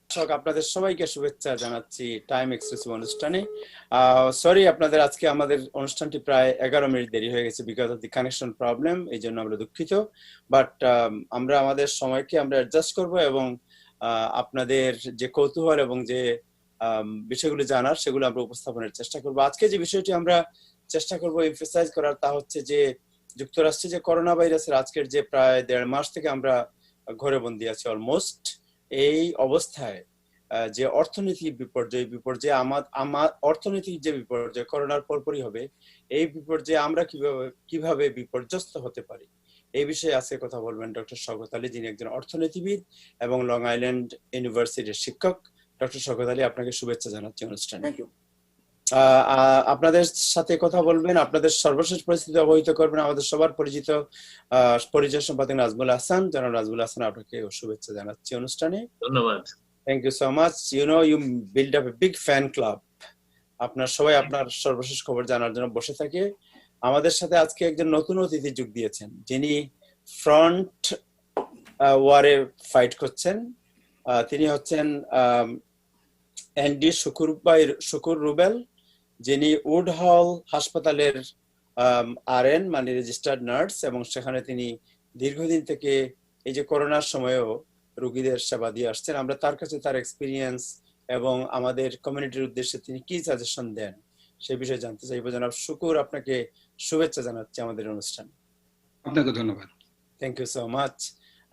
দর্শক আপনাদের সবাইকে শুভেচ্ছা জানাচ্ছি টাইম এক্সক্লুসিভ অনুষ্ঠানে। সরি আপনাদের আজকে আমাদের অনুষ্ঠানটি প্রায় 11 মিনিট দেরি হয়ে গেছে because of the connection problem, এই জন্য আমরা দুঃখিত। বাট আমরা আমাদের সময়কে আমরা অ্যাডজাস্ট করব এবং আপনাদের যে কৌতূহল এবং যে বিষয়গুলো জানার সেগুলো আমরা উপস্থাপনের চেষ্টা করব। আজকে যে বিষয়টি আমরা চেষ্টা করব এমফাসাইজ করার তা হচ্ছে যে যুক্তরাষ্ট্রে যে করোনা ভাইরাসের আজকের যে প্রায় 1.5 মাস থেকে আমরা ঘরে বন্দি আছি অলমোস্ট, এই অবস্থায় যে অর্থনৈতিক বিপর্যয় আমার অর্থনৈতিক যে বিপর্যয় করোনার পরপরই হবে, এই বিপর্যয়ে আমরা কিভাবে বিপর্যস্ত হতে পারি এই বিষয়ে আজকে কথা বলবেন ডক্টর শওকত আলী, যিনি একজন অর্থনীতিবিদ এবং লং আইল্যান্ড ইউনিভার্সিটির শিক্ষক। ডক্টর শওকত আলী, আপনাকে শুভেচ্ছা জানাচ্ছি অনুষ্ঠানে। আপনাদের সাথে কথা বলবেন, আপনাদের সর্বশেষ পরিস্থিতি অবহিত করবেন আমাদের সবার পরিচিত পরিচয় সম্পাদক নাজমুল হাসান। জনাব নাজমুল হাসান, আপনাকে শুভেচ্ছা জানাচ্ছি অনুষ্ঠানে। ধন্যবাদ। Thank you so much. You build up a big fan club. আপনার সবাই আপনার সর্বশেষ খবর জানার জন্য বসে থাকে। আমাদের সাথে আজকে একজন নতুন অতিথি যোগ দিয়েছেন, যিনি ফ্রন্ট ওয়ারে ফাইট করছেন। তিনি হচ্ছেন এনডি শুকুর রুবেল, যিনি উডহল হাসপাতালের আরএন মানে রেজিস্টার্ড নার্স, এবং সেখানে তিনি দীর্ঘদিন থেকে এই যে করোনার সময়ও রোগীদের সেবা দিয়ে আসছেন। আমরা তার কাছে তার এক্সপিরিয়েন্স এবং আমাদের কমিউনিটির উদ্দেশ্যে তিনি কি সাজেশন দেন সেই বিষয়ে জানতে চাইব। জনাব শুকুর, আপনাকে শুভেচ্ছা জানাচ্ছি আমাদের অনুষ্ঠানে। আপনাকে ধন্যবাদ। Thank you so much.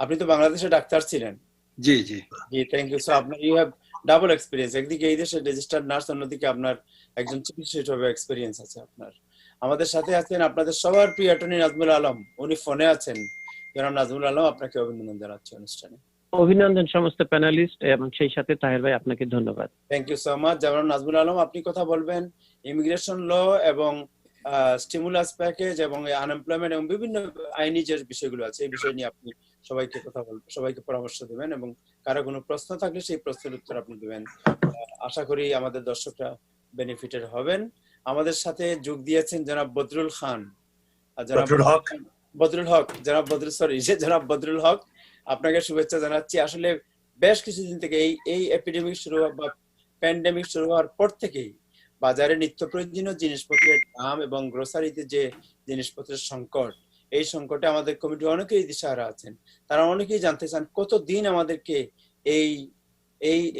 আপনি তো বাংলাদেশে ডাক্তার ছিলেন। জি জি জি, থ্যাংক ইউ। সো আপনার ইউ হ্যাভ ডাবল এক্সপিরিয়েন্স, একদিকে এই দেশের রেজিস্টার্ড নার্স, অন্যদিকে আপনার একজন চিকিৎসক হিসেবে এক্সপিরিয়েন্স আছে আপনার। আমাদের সাথে আছেন আপনাদের সবার প্রিয় অ্যাটর্নি নাজমুল আলম, উনি ফোনে আছেন। জনাব নাজমুল আলম, আপনাকে অভিনন্দন জানাচ্ছি অনুষ্ঠানে। অভিনন্দন সমস্ত প্যানেলিস্ট এবং সেই সাথে তাহের ভাই, আপনাকে ধন্যবাদ। Thank you so much. জনাব নাজমুল আলম, আপনি কথা বলবেন ইমিগ্রেশন ল এবং স্টিমুলাস প্যাকেজ এবং আনএমপ্লয়মেন্ট এবং বিভিন্ন আইনি যে বিষয়গুলো আছে এই বিষয় নিয়ে আপনি সবাইকে কথা বলবেন, সবাইকে পরামর্শ দেবেন এবং কারো কোনো প্রশ্ন থাকলে সেই প্রশ্নের উত্তর আপনি দেবেন। আশা করি আমাদের দর্শকরা বেনিফিটেড হবেন। আমাদের সাথে যোগ দিয়েছেন জনাব বদরুল খান, জনাব বদরুল হক, আপনাকে শুভেচ্ছা জানাচ্ছি। আসলে বেশ কিছুদিন থেকে এই এপিডেমিক শুরু বা প্যান্ডেমিক শুরু হওয়ার পর থেকেই বাজারে নিত্য প্রয়োজনীয় জিনিসপত্রের দাম এবং গ্রোসারিতে যে জিনিসপত্রের সংকট, এই সংকটে আমাদের কমিটি অনেকেই দিশাহারা আছেন। তারা অনেকেই জানতে চান কতদিন আমাদেরকে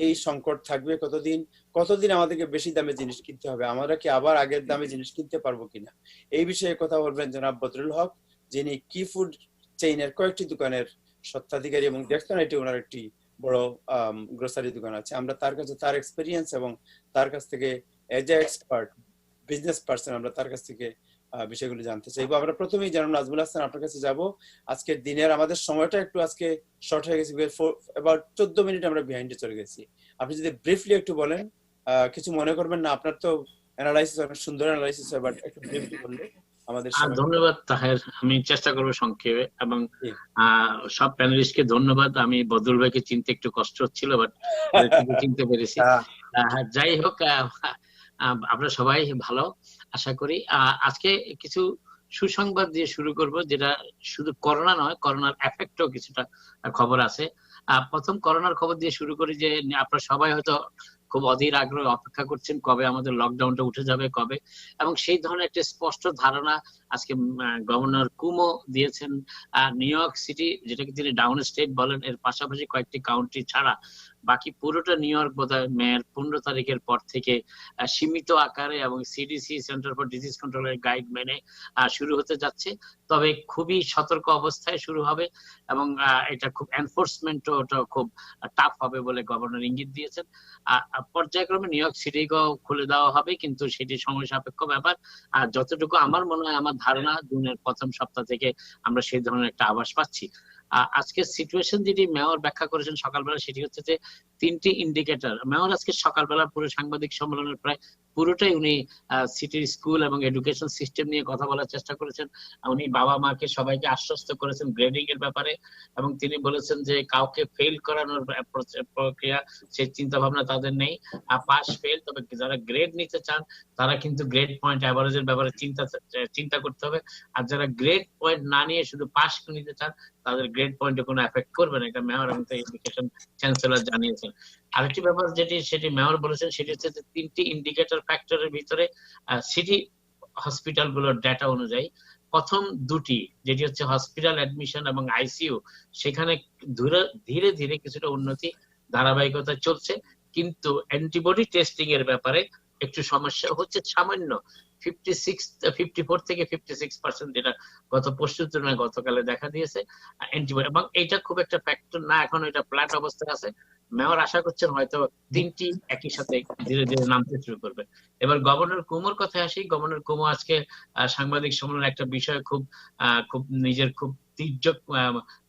এই সংকট থাকবে, কতদিন আমাদেরকে বেশি দামে জিনিস কিনতে হবে, আমরা কি আবার আগের দামে জিনিস কিনতে পারবো কিনা, এই বিষয়ে কথা বলবেন জনাব বদরুল হক, যিনি কি ফুড চেইনের কয়েকটি দোকানের স্বত্বাধিকারী এবং দেখতেন এটি ওনার একটি বড় গ্রোসারি দোকান আছে। আমরা তার কাছে তার এক্সপেরিয়েন্স এবং তার কাছ থেকে as a expert business person আমরা তার কাছ থেকে বিষয়গুলো জানতে চাইবো। আমরা প্রথমেই জনাব নাজমুল হাসান আপনার কাছে যাব। আজকের দিনের আমাদের সময়টা একটু আজকে শর্ট হয়ে গেছে, অ্যাবাউট 14 মিনিট আমরা বিহাইন্ডে চলে গেছি। আপনি যদি ব্রিফলি একটু বলেন, কিছু মনে করবেন না, আপনার তো অ্যানালাইসিস অনেক সুন্দর অ্যানালাইসিস হয়, বাট একটু ব্রিফলি বললে আমাদের। ধন্যবাদ তাহের, আমি চেষ্টা করবো সংক্ষেপে, এবং সব প্যানেলিস্টকে ধন্যবাদ। আমি বদরুল ভাইকে চিনতে একটু কষ্ট হচ্ছিল, বাট চিনতে পেরেছি। যাই হোক, আপনারা সবাই ভালো আশা করি। আজকে কিছু সুসংবাদ দিয়ে শুরু করব, যেটা শুধু করোনা নয়, করোনার এফেক্টও কিছুটা খবর আছে। প্রথম করোনার খবর দিয়ে শুরু করি, যে আপনারা সবাই হয়তো খুব অধীর আগ্রহে অপেক্ষা করছেন কবে আমাদের লকডাউনটা উঠে যাবে, কবে, এবং সেই ধরনের একটা স্পষ্ট ধারণা আজকে গভর্নর কুমো দিয়েছেন। নিউ ইয়র্ক সিটি, যেটাকে তিনি ডাউন স্টেট বলেন, এর পাশাপাশি কয়েকটি কাউন্টি ছাড়া বাকি পুরোটা নিউ ইয়র্ক বোধহয় মেয়ের 15 তারিখের পর থেকে সীমিত আকারে এবং সিডিসি সেন্টার ফর ডিজিজ কন্ট্রোলের গাইড মেনে শুরু হতে যাচ্ছে। তবে খুবই সতর্ক অবস্থায় শুরু হবে এবং এটা খুব এনফোর্সমেন্টও খুব টাফ হবে বলে গভর্নর ইঙ্গিত দিয়েছেন। পর্যায়ক্রমে নিউ ইয়র্ক সিটিকেও খুলে দেওয়া হবে, কিন্তু সেটি সময় সাপেক্ষ ব্যাপার। আর যতটুকু আমার মনে হয়, আমার ধারণা জুনের প্রথম সপ্তাহ থেকে আমরা সেই ধরনের একটা আভাস পাচ্ছি। আজকে সিচুয়েশন যেটি মেয়র ব্যাখ্যা করেছেন সকালবেলা, সেটি হচ্ছে যে 3টি ইন্ডিকেটর। মেয়র আজকে সকালবেলা পুরো সাংবাদিক সম্মেলনের প্রায় পুরোটাই উনি সিটির স্কুল এবং এডুকেশন সিস্টেম নিয়ে কথা বলার চেষ্টা করেছেন। উনি বাবা মাকে সবাইকে আশ্বস্ত করেছেন গ্রেডিং এর ব্যাপারে, এবং তিনি বলেছেন যে কাউকে ফেল করানোর প্রক্রিয়া, সেই চিন্তা ভাবনা তাদের নেই। পাস ফেল, তবে যারা গ্রেড নিতে চান তারা কিন্তু গ্রেড পয়েন্ট অ্যাভারেজের ব্যাপারে চিন্তা করতে হবে। আর যারা গ্রেড পয়েন্ট না নিয়ে শুধু পাস নিতে চান, তাদের গ্রেড পয়েন্টে কোনো এফেক্ট করবে না। এটা মেয়র এবং এডুকেশন চ্যান্সেলর জানিয়েছেন। বলেছেন। আরেকটি ব্যাপার সেটি মেয়র বলেছেন, সেটি হচ্ছে যে 3টি ইন্ডিকেটর ফ্যাক্টরের ভিতরে সিটি হসপিটাল গুলোর ডেটা অনুযায়ী প্রথম 2টি, যেটি হচ্ছে হসপিটাল অ্যাডমিশন এবং আইসিইউ, সেখানে ধীরে ধীরে কিছুটা উন্নতি ধারাবাহিকতা চলছে, কিন্তু অ্যান্টিবডি টেস্টিং এর ব্যাপারে একটু সমস্যা হচ্ছে সামান্য। 54 থেকে 56%, যেটা গত পরশুর তুলনায় গতকালে দেখা দিয়েছে অ্যান্টিবডি, এবং এটা খুব একটা ফ্যাক্টর না, এখন এটা ফ্ল্যাট অবস্থায় আছে। মেয়র আশা করছেন হয়তো 3টি একই সাথে ধীরে ধীরে নামতে শুরু করবে। এবার গভর্নর কুমোর কথা আসি। গভর্নর কুমো আজকে সাংবাদিক সম্মেলনে একটা বিষয় খুব নিজের খুব তীর্যক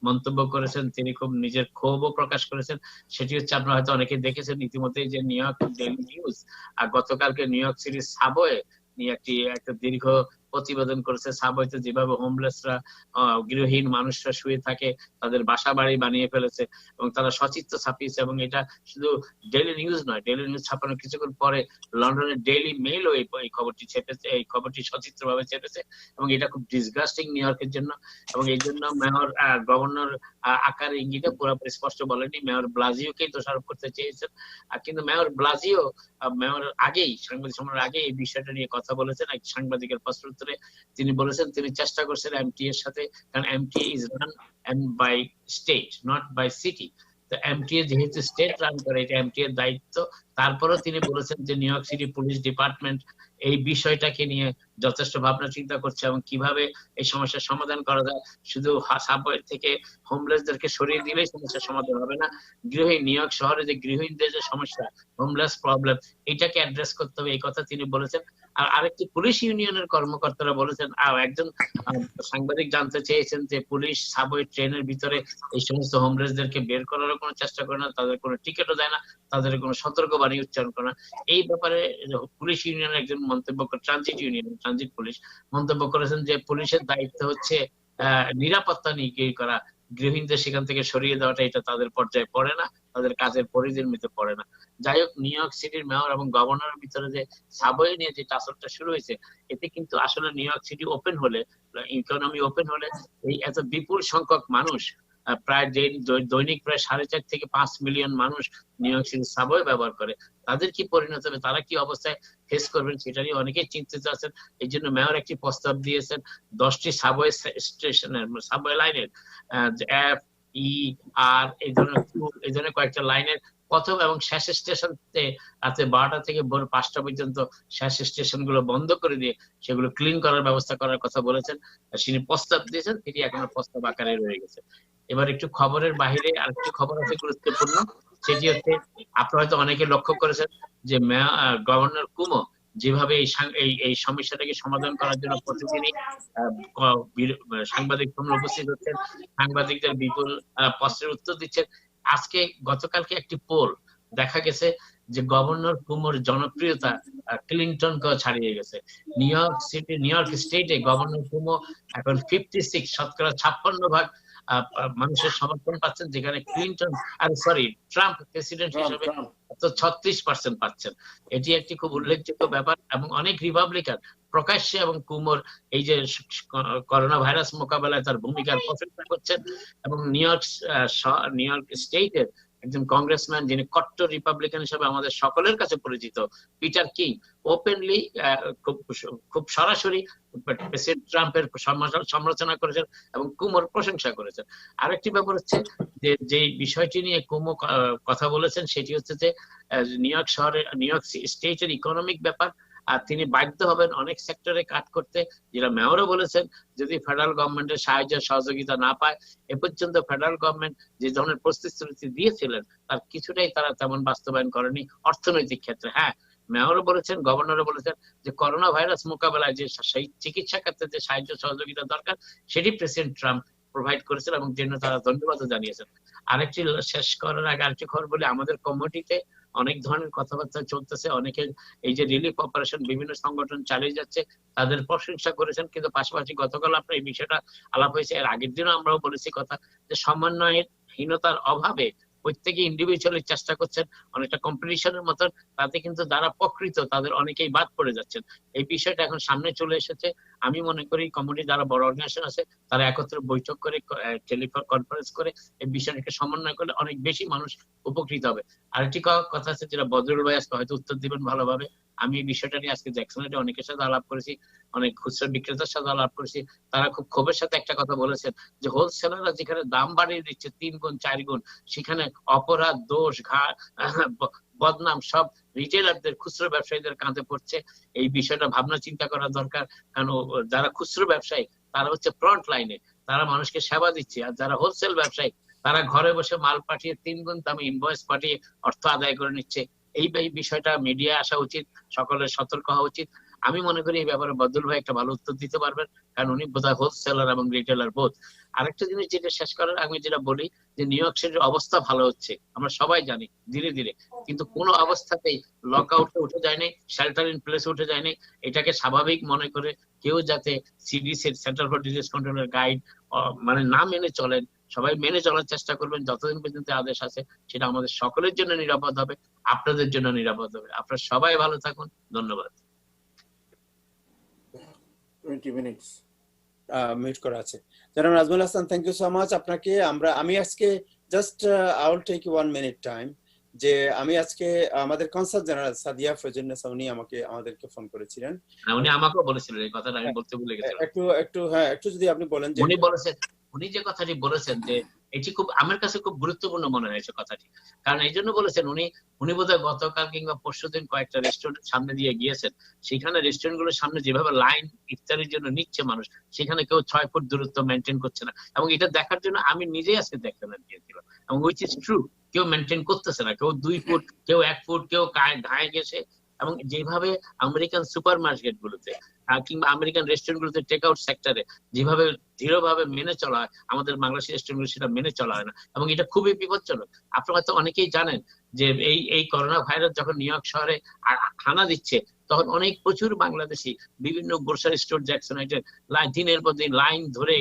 মন্তব্য করেছেন, তিনি খুব নিজের ক্ষোভও প্রকাশ করেছেন। সেটি হচ্ছে, আপনারা হয়তো অনেকে দেখেছেন ইতিমধ্যে যে নিউ ইয়র্ক ডেইলি নিউজ গতকালকে নিউ ইয়র্ক সিটির সাবওয়ে নিয়ে একটা দীর্ঘ প্রতিবেদন করেছে। সাবওয়েতে যেভাবে হোমলেসরা, গৃহহীন মানুষরা শুয়ে থাকে, তাদের বাসা বাড়ি বানিয়ে ফেলেছে এবং তারা সচিত্র ছাপিয়েছে। এবং এটা শুধু ডেইলি নিউজ নয়, ডেইলি নিউজ ছাপানোর কিছুক্ষণ পরে লন্ডনের ডেইলি মেইলও এই খবরটি ছেপেছে, এই খবরটি সচিত্রভাবে ছেপেছে, এবং এটা খুব ডিসগাস্টিং নিউ ইয়র্কের জন্য। এবং এই জন্য মেয়র, গভর্নর আকারে ইঙ্গিতে পুরোপুরি স্পষ্ট বলেনি, মেয়র ব্লাজিওকেই দোষারোপ করতে চেয়েছেন। কিন্তু মেয়র ব্লাজিও সাংবাদিক সম্মেলনের আগে এই বিষয়টা নিয়ে কথা বলেছেন। এক সাংবাদিকের প্রশ্ন উত্তরে তিনি বলেছেন তিনি চেষ্টা করছেন এমটি এর সাথে, কারণ MT is run by state, not by city. তো এমটিএ যেহেতু স্টেট রান করে, এটা এমটি এর দায়িত্ব। তারপরেও তিনি বলেছেন যে New York City Police Department এই বিষয়টাকে নিয়ে যথেষ্ট ভাবনা চিন্তা করছে এবং কিভাবে এই সমস্যার সমাধান করা যায়। শুধু সাবওয়ে থেকে হোমলেসদেরকে সরিয়ে দিলেই সমস্যার সমাধান হবে না। নিউ ইয়র্ক শহরে যে গৃহহীনদের যে সমস্যা, হোমলেস প্রবলেম, এটাকে অ্যাড্রেস করতে হবে, এই কথা তিনি বলেছেন। আর আরেকটি পুলিশ ইউনিয়নের কর্মকর্তারা বলেছেন, একজন সাংবাদিক জানতে চেয়েছেন যে পুলিশ সাবওয়ে ট্রেনের ভিতরে এই সমস্ত হোমলেসদেরকে বের করারও কোনো চেষ্টা করে না, তাদের কোনো টিকিটও দেয় না, তাদের কোনো সতর্কবাণী উচ্চারণ করে না। এই ব্যাপারে পুলিশ ইউনিয়নের একজন ট্রানজিট পুলিশ মন্তব্য করেছেন যে পুলিশের দায়িত্ব হচ্ছে নিরাপত্তা নিশ্চিত করা, গৃহহীনদের সেখান থেকে সরিয়ে দেওয়াটা এটা তাদের পর্যায়ে পড়ে না, তাদের কাজের পরিধির মধ্যে পড়ে না। যাই হোক, নিউ ইয়র্ক সিটির মেয়র এবং গভর্নরের ভিতরে যে সাবওয়ে নিয়ে যে টাসলটা শুরু হয়েছে, এতে কিন্তু আসলে নিউ ইয়র্ক সিটি ওপেন হলে, ইকোনমি ওপেন হলে, এই এত বিপুল সংখ্যক মানুষ, প্রায় দৈনিক প্রায় 4.5 থেকে 5 মিলিয়ন মানুষ নিউ ইয়র্ক সিটির সাবওয়ে ব্যবহার করে, তাদের কি পরিণত হবে, তারা কি অবস্থায় ফেস করবেন, সেটা নিয়ে অনেকেই চিন্তিত আছেন। এই জন্য মেয়র একটি প্রস্তাব দিয়েছেন 10টি সাবওয়ে স্টেশনের, সাবওয়ে লাইনের, এফ, ই, আর এই ধরনের কয়েকটা লাইনের প্রথম এবং শেষ স্টেশনতে রাতে 12টা থেকে ভোর 5টা পর্যন্ত শেষ স্টেশন গুলো বন্ধ করে দিয়ে সেগুলো ক্লিন করার ব্যবস্থা করার কথা বলেছেন। তিনি প্রস্তাব দিয়েছেন, এটি এখনো প্রস্তাব আকারে রয়ে গেছে। এবার একটু খবরের বাহিরে আরেকটি খবর আছে গুরুত্বপূর্ণ, সেটি হচ্ছে আপনারা হয়তো অনেকে লক্ষ্য করেছেন যে গভর্নর কুমো যেভাবে এই সমস্যাটাকে সমাধান করার জন্য প্রতিদিনই সাংবাদিক সম্মেলনে উপস্থিত হচ্ছেন, সাংবাদিকদের বিপুল প্রশ্নের উত্তর দিচ্ছেন। গতকালকে একটি পোল দেখা গেছে যে গভর্নর কুমোর জনপ্রিয়তা ক্লিনটনকেও ছাড়িয়ে গেছে। নিউ ইয়র্ক স্টেটে গভর্নর কুমো এখন 56, 56% মানুষের সমর্থন পাচ্ছেন, যেখানে ট্রাম্প প্রেসিডেন্ট হিসেবে 36% পাচ্ছেন। এটি একটি খুব উল্লেখযোগ্য ব্যাপার এবং অনেক রিপাবলিকান প্রকাশ্যে এবং কুমোর এই যে করোনা ভাইরাস মোকাবেলায় তার ভূমিকার প্রশংসা করছেন। এবং নিউ ইয়র্ক স্টেটের একজন কংগ্রেসম্যান, যিনি কট্টর রিপাবলিকান হিসেবে আমাদের সকলের কাছে পরিচিত, পিটার কিং, ওপেনলি খুব সরাসরি প্রেসিডেন্ট ট্রাম্পের সমালোচনা করেছেন এবং কুমোর প্রশংসা করেছেন। আরেকটি ব্যাপার হচ্ছে যে বিষয়টি নিয়ে কুমো কথা বলেছেন, সেটি হচ্ছে যে নিউ ইয়র্ক স্টেটের ইকোনমিক ব্যাপার, আর তিনি বাধ্য হবেন অনেক সেক্টরে কাট করতে, যেটা মেয়রও বলেছেন যদি ফেডারেল গভর্নমেন্টের সাহায্য সহযোগিতা না পায়। এ পর্যন্ত ফেডারেল গভর্নমেন্ট যে ধরনের প্রতিশ্রুতি দিয়েছিলেন তার কিছুটাই তারা তেমন বাস্তবায়ন করেনি অর্থনৈতিক ক্ষেত্রে। হ্যাঁ, মেয়রও বলেছেন, গভর্নরও বলেছেন যে করোনা ভাইরাস মোকাবেলায় যে চিকিৎসা ক্ষেত্রে যে সাহায্য সহযোগিতা দরকার সেটি প্রেসিডেন্ট ট্রাম্প প্রোভাইড করেছেন এবং জন্য তারা ধন্যবাদও জানিয়েছেন। আরেকটি শেষ করার আগে আরেকটি খবর বলি, আমাদের কমিটিতে অনেক ধরনের কথাবার্তা চলতেছে, অনেকে এই যে রিলিফ অপারেশন বিভিন্ন সংগঠন চালিয়ে যাচ্ছে তাদের প্রশংসা করেছেন, কিন্তু পাশাপাশি গতকাল আপনার এই বিষয়টা আলাপ হয়েছে, এর আগের দিনও আমরাও বলেছি কথা, যে সমন্বয়ের হীনতার অভাবে প্রত্যেকে ইন্ডিভিজুয়ালি চেষ্টা করছেন অনেকটা কম্পিটিশনের মতন, তাতে কিন্তু যারা প্রকৃত তাদের অনেকেই বাদ পড়ে যাচ্ছেন। এই বিষয়টা এখন সামনে চলে এসেছে। আমি মনে করি কমিউনিটি যারা বড় অর্গানাইজেশন আছে তারা একত্রে বৈঠক করে টেলিফোন কনফারেন্স করে এই বিষয়টাকে সমন্বয় করলে অনেক বেশি মানুষ উপকৃত হবে। আরেকটি কথা আছে যেটা বদরুল ভাই আজকে হয়তো উত্তর দিবেন ভালোভাবে। আমি এই বিষয়টা নিয়ে আজকে জ্যাকসনেটে অনেকের সাথে আলাপ করেছি, অনেক খুচরা বিক্রেতার সাথে আলাপ করেছি। তারা খুব ক্ষোভের সাথে একটা কথা বলেছেন যে হোলসেলাররা যেখানে দাম বাড়িয়ে দিচ্ছে 3 গুণ 4 গুণ, সেখানে অপরাধ, দোষ, বদনাম সব রিটেলারদের, খুচরা ব্যবসায়ীদের কাঁধে পড়ছে। এই বিষয়টা ভাবনা চিন্তা করা দরকার, কারণ যারা খুচরা ব্যবসায়ী তারা হচ্ছে ফ্রন্ট লাইনে, তারা মানুষকে সেবা দিচ্ছে। আর যারা হোলসেল ব্যবসায়ী তারা ঘরে বসে মাল পাঠিয়ে 3 গুণ দামে ইনভয়েস পাঠিয়ে অর্থ আদায় করে নিচ্ছে। এই বিষয়টা মিডিয়ায় আসা উচিত, সকলের সতর্ক হওয়া উচিত। আমি মনে করি এই ব্যাপারে বদরুল ভাই একটা ভালো উত্তর দিতে পারবেন, কারণ উনি বোধহয় হোলসেলার এবং রিটেলার বোধ। আরেকটা জিনিস যেটা শেষ করার আমি যেটা বলি যে নিউ ইয়র্ক সিটির অবস্থা ভালো হচ্ছে, আমরা সবাই জানি ধীরে ধীরে, কিন্তু কোনো অবস্থাতেই লক আউটে উঠে যায়নি, শেল্টার ইন প্লেসে উঠে যায়নি। এটাকে স্বাভাবিক মনে করে কেউ যাতে সিডিসি, সেন্টার ফর ডিজিজ কন্ট্রোলের গাইড মানে না মেনে চলেন, সবাই মেনে চলার চেষ্টা করবেন। যতদিন পর্যন্ত আদেশ আছে সেটা আমাদের সকলের জন্য নিরাপদ হবে, আপনাদের জন্য নিরাপদ হবে। আপনারা সবাই ভালো থাকুন, ধন্যবাদ। 20 minutes মিউট করা আছে। জনাব Nazmul Hasan, thank you so much আপনাকে। আমি আজকে just I will take 1 minute time, যে আমি আজকে আমাদের কনসাল জেনারেল সাদিয়া ফজলুন্নেসা উনি আমাদেরকে ফোন করেছিলেন। উনি আমাকেও বলেছিলেন এই কথাটা, আমি বলতে ভুলে গেছিলাম। একটু যদি আপনি বলেন যে উনি যে কথাটি বলেছেন যে এটি খুব আমার কাছে খুব গুরুত্বপূর্ণ মনে হয়েছে কথাটি, কারণ এই জন্য বলেছেন উনি বোধহয় গতকাল কিংবা পরশুদিন কয়েকটা রেস্টুরেন্টের সামনে দিয়ে গিয়েছেন। সেখানে রেস্টুরেন্ট গুলোর সামনে যেভাবে লাইন ইফতারের জন্য নিচ্ছে মানুষ, সেখানে কেউ 6 ফুট দূরত্ব মেনটেন করছে না। এবং এটা দেখার জন্য আমি নিজেই আজকে দেখতে গিয়েছিলাম, এবং উইচ ইজ ট্রু, কেউ মেনটেন করতেছে না, কেউ 2 ফুট, কেউ 1 ফুট, কেউ গায়ে গেছে। এবং যেভাবে আমেরিকান সুপার মার্কেট গুলোতে কিংবা আমেরিকান রেস্টুরেন্ট গুলোতে টেক আউট সেক্টরে যেভাবে দৃঢ়ভাবে মেনে চলা হয়, আমাদের বাংলাদেশি রেস্টুরেন্ট গুলো সেটা মেনে চলা হয় না, এবং এটা খুবই বিপজ্জনক। আপনারা হয়তো অনেকেই জানেন যে এই করোনা ভাইরাস যখন নিউ ইয়র্ক শহরে হানা দিচ্ছে, তখন প্রচুর বাংলাদেশি বিভিন্ন গ্রোসারি স্টোর জ্যাকসনাইটের দিনের পর দিন লাইন ধরে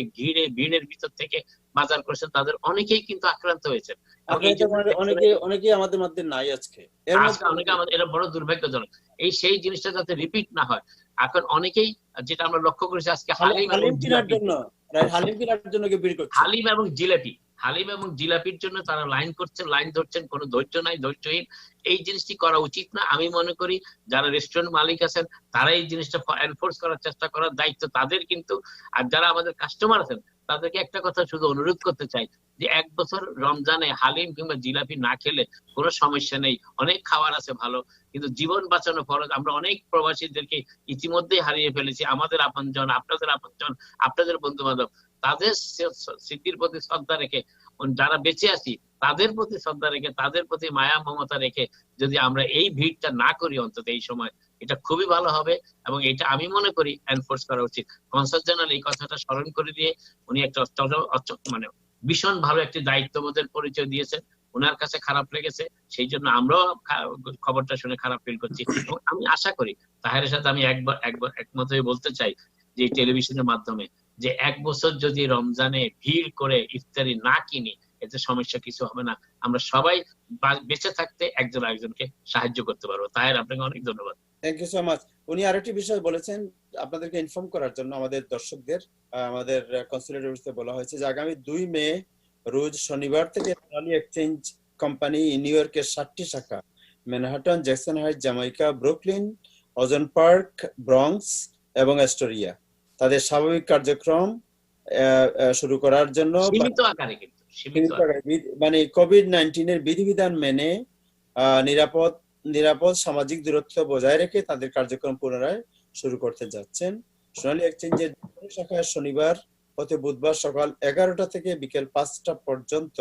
ভিড়ের ভিতর থেকে বাজার করেছেন, তাদের অনেকেই কিন্তু আক্রান্ত হয়েছেন। অনেকেই আমাদের মধ্যে নাই আজকে, এটা বড় দুর্ভাগ্যজনক। সেই জিনিসটা যাতে রিপিট না হয়, এখন অনেকেই যেটা আমরা লক্ষ্য করেছি আজকে হালিম এবং জিলাপির জন্য তারা লাইন করছেন, লাইন ধরছেন, কোনো ধৈর্য নাই, ধৈর্যহীন। এই জিনিসটি করা উচিত না। আমি মনে করি যারা রেস্টুরেন্ট মালিক আছেন তারা এই জিনিসটা এনফোর্স করার চেষ্টা করার দায়িত্ব তাদের কিন্তু। আর যারা আমাদের কাস্টমার আছেন তাদেরকে একটা কথা শুধু অনুরোধ করতে চাই যে 1 বছর রমজানে হালিম কিংবা জিলাপি না খেলে কোনো সমস্যা নেই, অনেক খাবার আছে ভালো, কিন্তু জীবন বাঁচানো ফরজ। আমরা অনেক প্রবাসীদেরকে ইতিমধ্যেই হারিয়ে ফেলেছি, আমাদের আপনজন, আপনাদের আপনজন, আপনাদের বন্ধু বান্ধব। তাদের স্মৃতির প্রতি শ্রদ্ধা রেখে, যারা বেঁচে আছি তাদের প্রতি শ্রদ্ধা রেখে, তাদের প্রতি মায়া মমতা রেখে যদি আমরা এই ভিড়টা না করি অন্তত এই সময়, এটা খুবই ভালো হবে। এবং এটা আমি মনে করি এনফোর্স করা উচিত। কনসাল জেনারেল এই কথাটা স্মরণ করে দিয়ে উনি একটা মানে ভীষণ ভালো একটি দায়িত্ববোধের পরিচয় দিয়েছেন। ওনার কাছে খারাপ লেগেছে, সেই জন্য আমরাও খবরটা শুনে খারাপ ফিল করছি। আমি আশা করি তাহেরের সাথে আমি একমত হয়ে বলতে চাই যে টেলিভিশনের মাধ্যমে যে 1 বছর যদি রমজানে ভিড় করে ইফতারি না কিনি, এতে সমস্যা কিছু হবে না। আমরা সবাই বেঁচে থাকতে একজন আরেকজনকে সাহায্য করতে পারবো। তাহের, আপনাকে অনেক ধন্যবাদ। Thank you so much. উনি আরেকটি বিষয় বলেছেন আপনাদেরকে ইনফর্ম করার জন্য, আমাদের দর্শকদের। আমাদের কনসুলেট অফিসে বলা হয়েছে যে আগামী 2 মে রোজ শনিবার থেকে সোনালী এক্সচেঞ্জ কোম্পানি নিউ ইয়র্কের 7টি শাখা Manhattan, Jackson Heights, Jamaica, Brooklyn, ওজন পার্ক, ব্রঙ্কস এবং অ্যাস্টোরিয়া তাদের স্বাভাবিক কার্যক্রম শুরু করার জন্য সীমিত আকারে, কিন্তু মানে কোভিড-19 এর বিধিবিধান মেনে নিরাপদ সামাজিক দূরত্ব বজায় রেখে তাদের কার্যক্রম পুনরায় শুরু করতে যাচ্ছেন। সোনালী এক্সচেঞ্জের শাখায় শনিবার হতে বুধবার সকাল 11টা থেকে বিকেল 5টা পর্যন্ত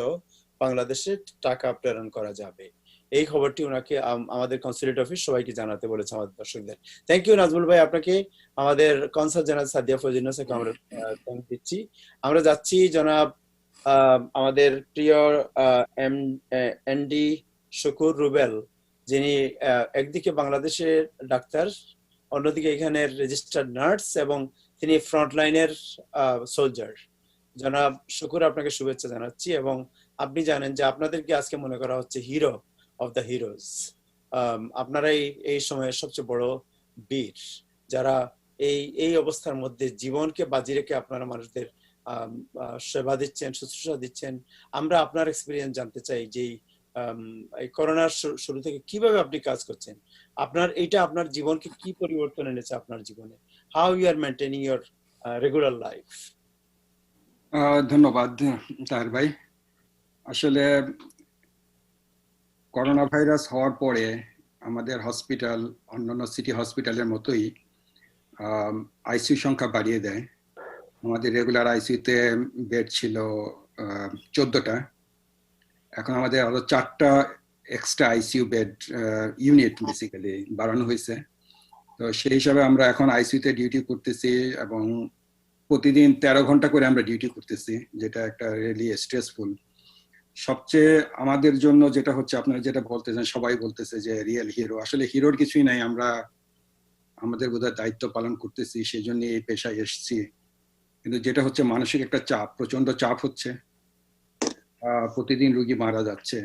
বাংলাদেশে টাকা প্রেরণ করা যাবে। এই খবরটি ওনাকে আমাদের কনসুলেট অফিস সবাইকে জানাতে বলেছে আমাদের দর্শকদের। থ্যাংক ইউ নাজমুল ভাই, আপনাকে। আমাদের কনসাল জেনারেল সাদিয়া ফজলুন্নেসাকে আমরা থ্যাংক দিচ্ছি। আমরা যাচ্ছি জনাব আমাদের প্রিয় এনডি শুকুর রুবেল, যিনি একদিকে বাংলাদেশের ডাক্তার, অন্যদিকে এখানের রেজিস্টার্ড নার্স, এবং তিনি ফ্রন্টলাইনের সোলজার। জনাব শুকুর, আপনাকে শুভেচ্ছা জানাচ্ছি। এবং আপনি জানেন যে আপনাদেরকে আজকে মনে করা হচ্ছে হিরো অফ দ্য হিরোজ। আপনারাই এই সময়ের সবচেয়ে বড় বীর, যারা এই এই অবস্থার মধ্যে জীবনকে বাজি রেখে আপনারা মানুষদের সেবা দিচ্ছেন, শুশ্রূষা দিচ্ছেন। আমরা আপনার এক্সপিরিয়েন্স জানতে চাই যে এই করোনার শুরু থেকে কিভাবে আপনি কাজ করছেন, আপনার এইটা আপনার জীবনকে কি পরিবর্তন এনেছে আপনার জীবনে, how you are maintaining your regular life. ধন্যবাদ তাহের ভাই। আসলে করোনা ভাইরাস হওয়ার পরে আমাদের হসপিটাল অন্যান্য সিটি হসপিটালের মতোই আইসিইউ সংখ্যা বাড়িয়ে দেয়। আমাদের রেগুলার আইসিইউতে বেড ছিল 14টা, এখন আমাদের আরো 4টা extra ICU bed unit basically বাড়ানো হয়েছে। তো সেই হিসাবে আমরা এখন আইসিইউতে ডিউটি করতেছি এবং প্রতিদিন 13 ঘন্টা করে আমরা ডিউটি করতেছি, যেটা একটা রিয়েলি স্ট্রেসফুল। সবচেয়ে আমাদের জন্য যেটা হচ্ছে, আপনারা যেটা বলতেছেন, সবাই বলতেছে যে রিয়েল হিরো, আসলে হিরোর কিছুই নাই। আমরা আমাদের বোধহয় দায়িত্ব পালন করতেছি, সেই জন্য এই পেশায় এসেছি। কিন্তু যেটা হচ্ছে মানসিক একটা চাপ, প্রচন্ড চাপ হচ্ছে, প্রতিদিন রুগী মারা যাচ্ছে।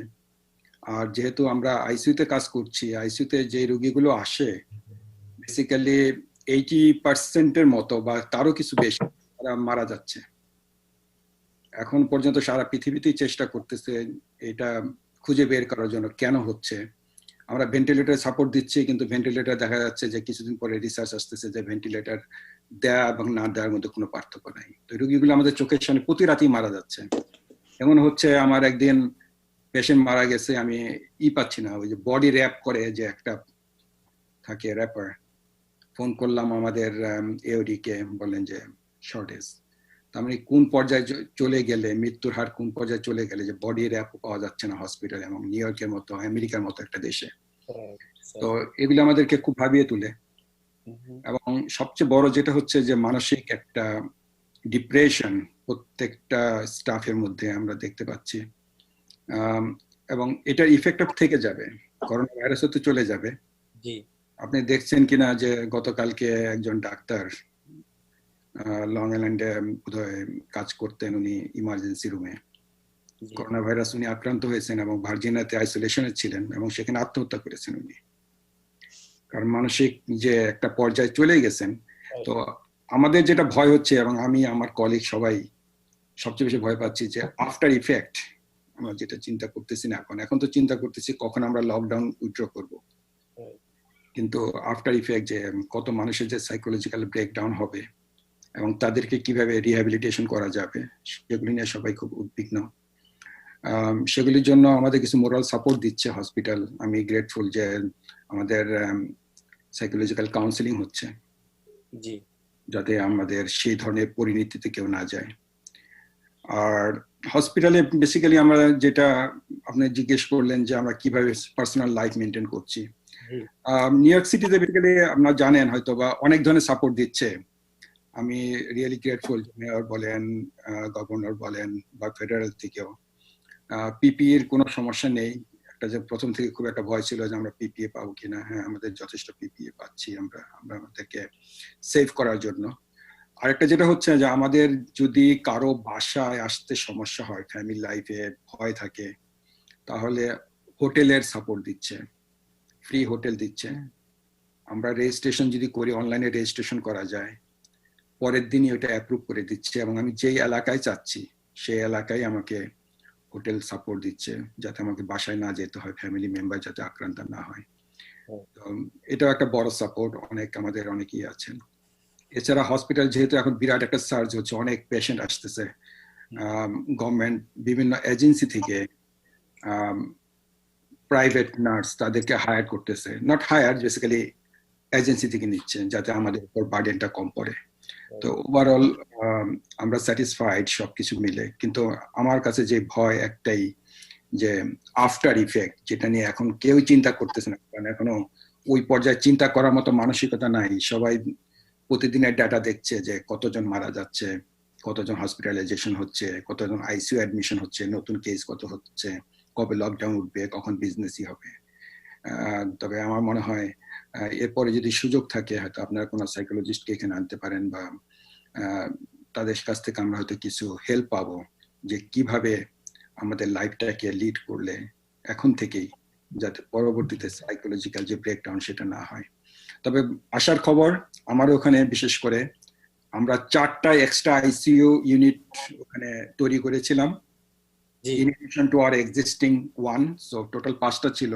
আর যেহেতু আমরা আইসিইউতে কাজ করছি, আইসিইউতে যে রুগীগুলো আসে বেসিক্যালি 80% মতো বা তারও কিছু বেশি তারা মারা যাচ্ছে। এখন পর্যন্ত সারা পৃথিবীতেই চেষ্টা করতেছে এটা খুঁজে বের করার জন্য কেন হচ্ছে। আমরা ভেন্টিলেটর সাপোর্ট দিচ্ছি, কিন্তু ভেন্টিলেটর দেখা যাচ্ছে যে কিছুদিন পরে রিসার্চ আসতেছে যে ভেন্টিলেটর দেয়া এবং না দেওয়ার মধ্যে কোনো পার্থক্য নাই। তো রোগীগুলো আমাদের চোখের সামনে প্রতি রাতেই মারা যাচ্ছে। এমন হচ্ছে, আমার একদিন পেশেন্ট মারা গেছে, আমি পাচ্ছি না, ওই যে বডি র্যাপ করে যে একটা থাকে র্যাপার, ফোন করলাম আমাদের এওডি কে, বললেন যে শর্টেজ। তার মানে কোন পর্যায়ে চলে গেলে, মৃত্যুর হার কোন পর্যায়ে চলে গেলে যে বডি র্যাপ পাওয়া যাচ্ছে না হসপিটালে, এবং নিউ ইয়র্কের মতো আমেরিকার মতো একটা দেশে। তো এগুলো আমাদেরকে খুব ভাবিয়ে তুলে। এবং সবচেয়ে বড় যেটা হচ্ছে যে মানসিক একটা ডিপ্রেশন প্রত্যেকটা স্টাফের মধ্যে আমরা দেখতে পাচ্ছি, এবং এটার ইফেক্ট থেকে যাবে, করোনা ভাইরাসও তো চলে যাবে। আপনি দেখছেন কিনা যে গতকালকে একজন ডাক্তার লং আইল্যান্ডে বোধহয় কাজ করতেন, উনি ইমার্জেন্সি রুমে করোনা ভাইরাস উনি আক্রান্ত হয়েছেন এবং ভার্জিনিয়াতে আইসোলেশনে ছিলেন এবং সেখানে আত্মহত্যা করেছেন উনি, কারণ মানসিক যে একটা পর্যায়ে চলে গেছেন। তো আমাদের যেটা ভয় হচ্ছে, এবং আমি আমার কলিগ সবাই সবচেয়ে বেশি ভয় পাচ্ছি, যে আফটার ইফেক্ট আমরা যেটা চিন্তা করতেছি না এখন তো চিন্তা করতেছি কখন আমরা লকডাউন উইথড্র করব, কিন্তু আফটার ইফেক্ট যে কত মানুষের যে সাইকোলজিক্যাল ব্রেকডাউন হবে এবং তাদেরকে কিভাবে রিহ্যাবিলিটেশন করা যাবে, সেগুলি নিয়ে সবাই খুব উদ্বিগ্ন। সেগুলির জন্য আমাদের কিছু মোরাল সাপোর্ট দিচ্ছে হসপিটাল। আমি গ্রেটফুল যে আমাদের সাইকোলজিক্যাল কাউন্সিলিং হচ্ছে, যাতে আমাদের সেই ধরনের পরিণতিতে কেউ না যায়। আর হসপিটালে বেসিক্যালি আমরা যেটা আপনি জিজ্ঞেস করলেন যে আমরা কিভাবে পার্সোনাল লাইফ মেনটেন করছি, নিউ ইয়র্ক সিটিতে বেসিক্যালি আপনারা জানেন হয়তো বা অনেক ধরনের সাপোর্ট দিচ্ছে। আমি রিয়েলি গ্রেটফুল, মেয়র বলেন, গভর্নর বলেন, বা ফেডারেল থেকেও পিপিএর কোনো সমস্যা নেই। একটা যে প্রথম থেকে খুব একটা ভয় ছিল যে আমরা পিপিএ পাবো কিনা, হ্যাঁ আমাদের যথেষ্ট পিপিএ পাচ্ছি আমরা আমাদেরকে সেভ করার জন্য। আরেকটা যেটা হচ্ছে যে আমাদের যদি কারো বাসায় আসতে সমস্যা হয়, ফ্যামিলি লাইফে ভয় থাকে, তাহলে হোটেলের সাপোর্ট দিচ্ছে, ফ্রি হোটেল দিচ্ছে। আমরা রেজিস্ট্রেশন যদি করি, অনলাইনে রেজিস্ট্রেশন করা যায়, পরের দিনই ওটা অ্যাপ্রুভ করে দিচ্ছে, এবং আমি যেই এলাকায় চাচ্ছি সেই এলাকায় আমাকে হোটেল সাপোর্ট দিচ্ছে, যাতে আমাকে বাসায় না যেতে হয়, ফ্যামিলি মেম্বার যাতে আক্রান্ত না হয়। তো এটাও একটা বড় সাপোর্ট, আমাদের অনেকেই আছেন। এছাড়া হসপিটাল যেহেতু এখন বিরাট একটা সার্চ হচ্ছে, অনেক পেশেন্ট আসতেছে, গভর্নমেন্ট বিভিন্ন এজেন্সি থেকে প্রাইভেট নার্স তাদেরকে হায়ার করতেছে, নট হায়ার, বেসিক্যালি এজেন্সি থেকে নিচ্ছেন, যাতে আমাদের উপর বার্ডেনটা কম পড়ে। তো ওভারঅল আমরা স্যাটিসফাইড সবকিছু মিলে। কিন্তু আমার কাছে যে ভয় একটাই, যে আফটার ইফেক্ট, যেটা নিয়ে এখন কেউ চিন্তা করতেছে না, কারণ এখনো ওই পর্যায়ে চিন্তা করার মতো মানসিকতা নাই। সবাই প্রতিদিনের ডাটা দেখছে যে কতজন মারা যাচ্ছে, কতজন হসপিটালাইজেশন হচ্ছে, কতজন আইসিইউ অ্যাডমিশন হচ্ছে, নতুন কেস কত হচ্ছে, কবে লকডাউন উঠবে, কখন বিজনেসই হবে। তবে আমার মনে হয় এরপরে যদি সুযোগ থাকে, হয়তো আপনারা কোনো সাইকোলজিস্টকে এখানে আনতে পারেন, বা তাদের কাছ থেকে আমরা হয়তো কিছু হেল্প পাবো, যে কিভাবে আমাদের লাইফটাকে লিড করলে এখন থেকেই, যাতে পরবর্তীতে সাইকোলজিক্যাল যে ব্রেকডাউন সেটা না হয়। তবে আশার খবর, আমার ওখানে বিশেষ করে আমরা 4টা এক্সট্রা আইসিইউ ইউনিট ওখানে তৈরি করেছিলাম, in addition to our existing one, so total 5টা ছিল।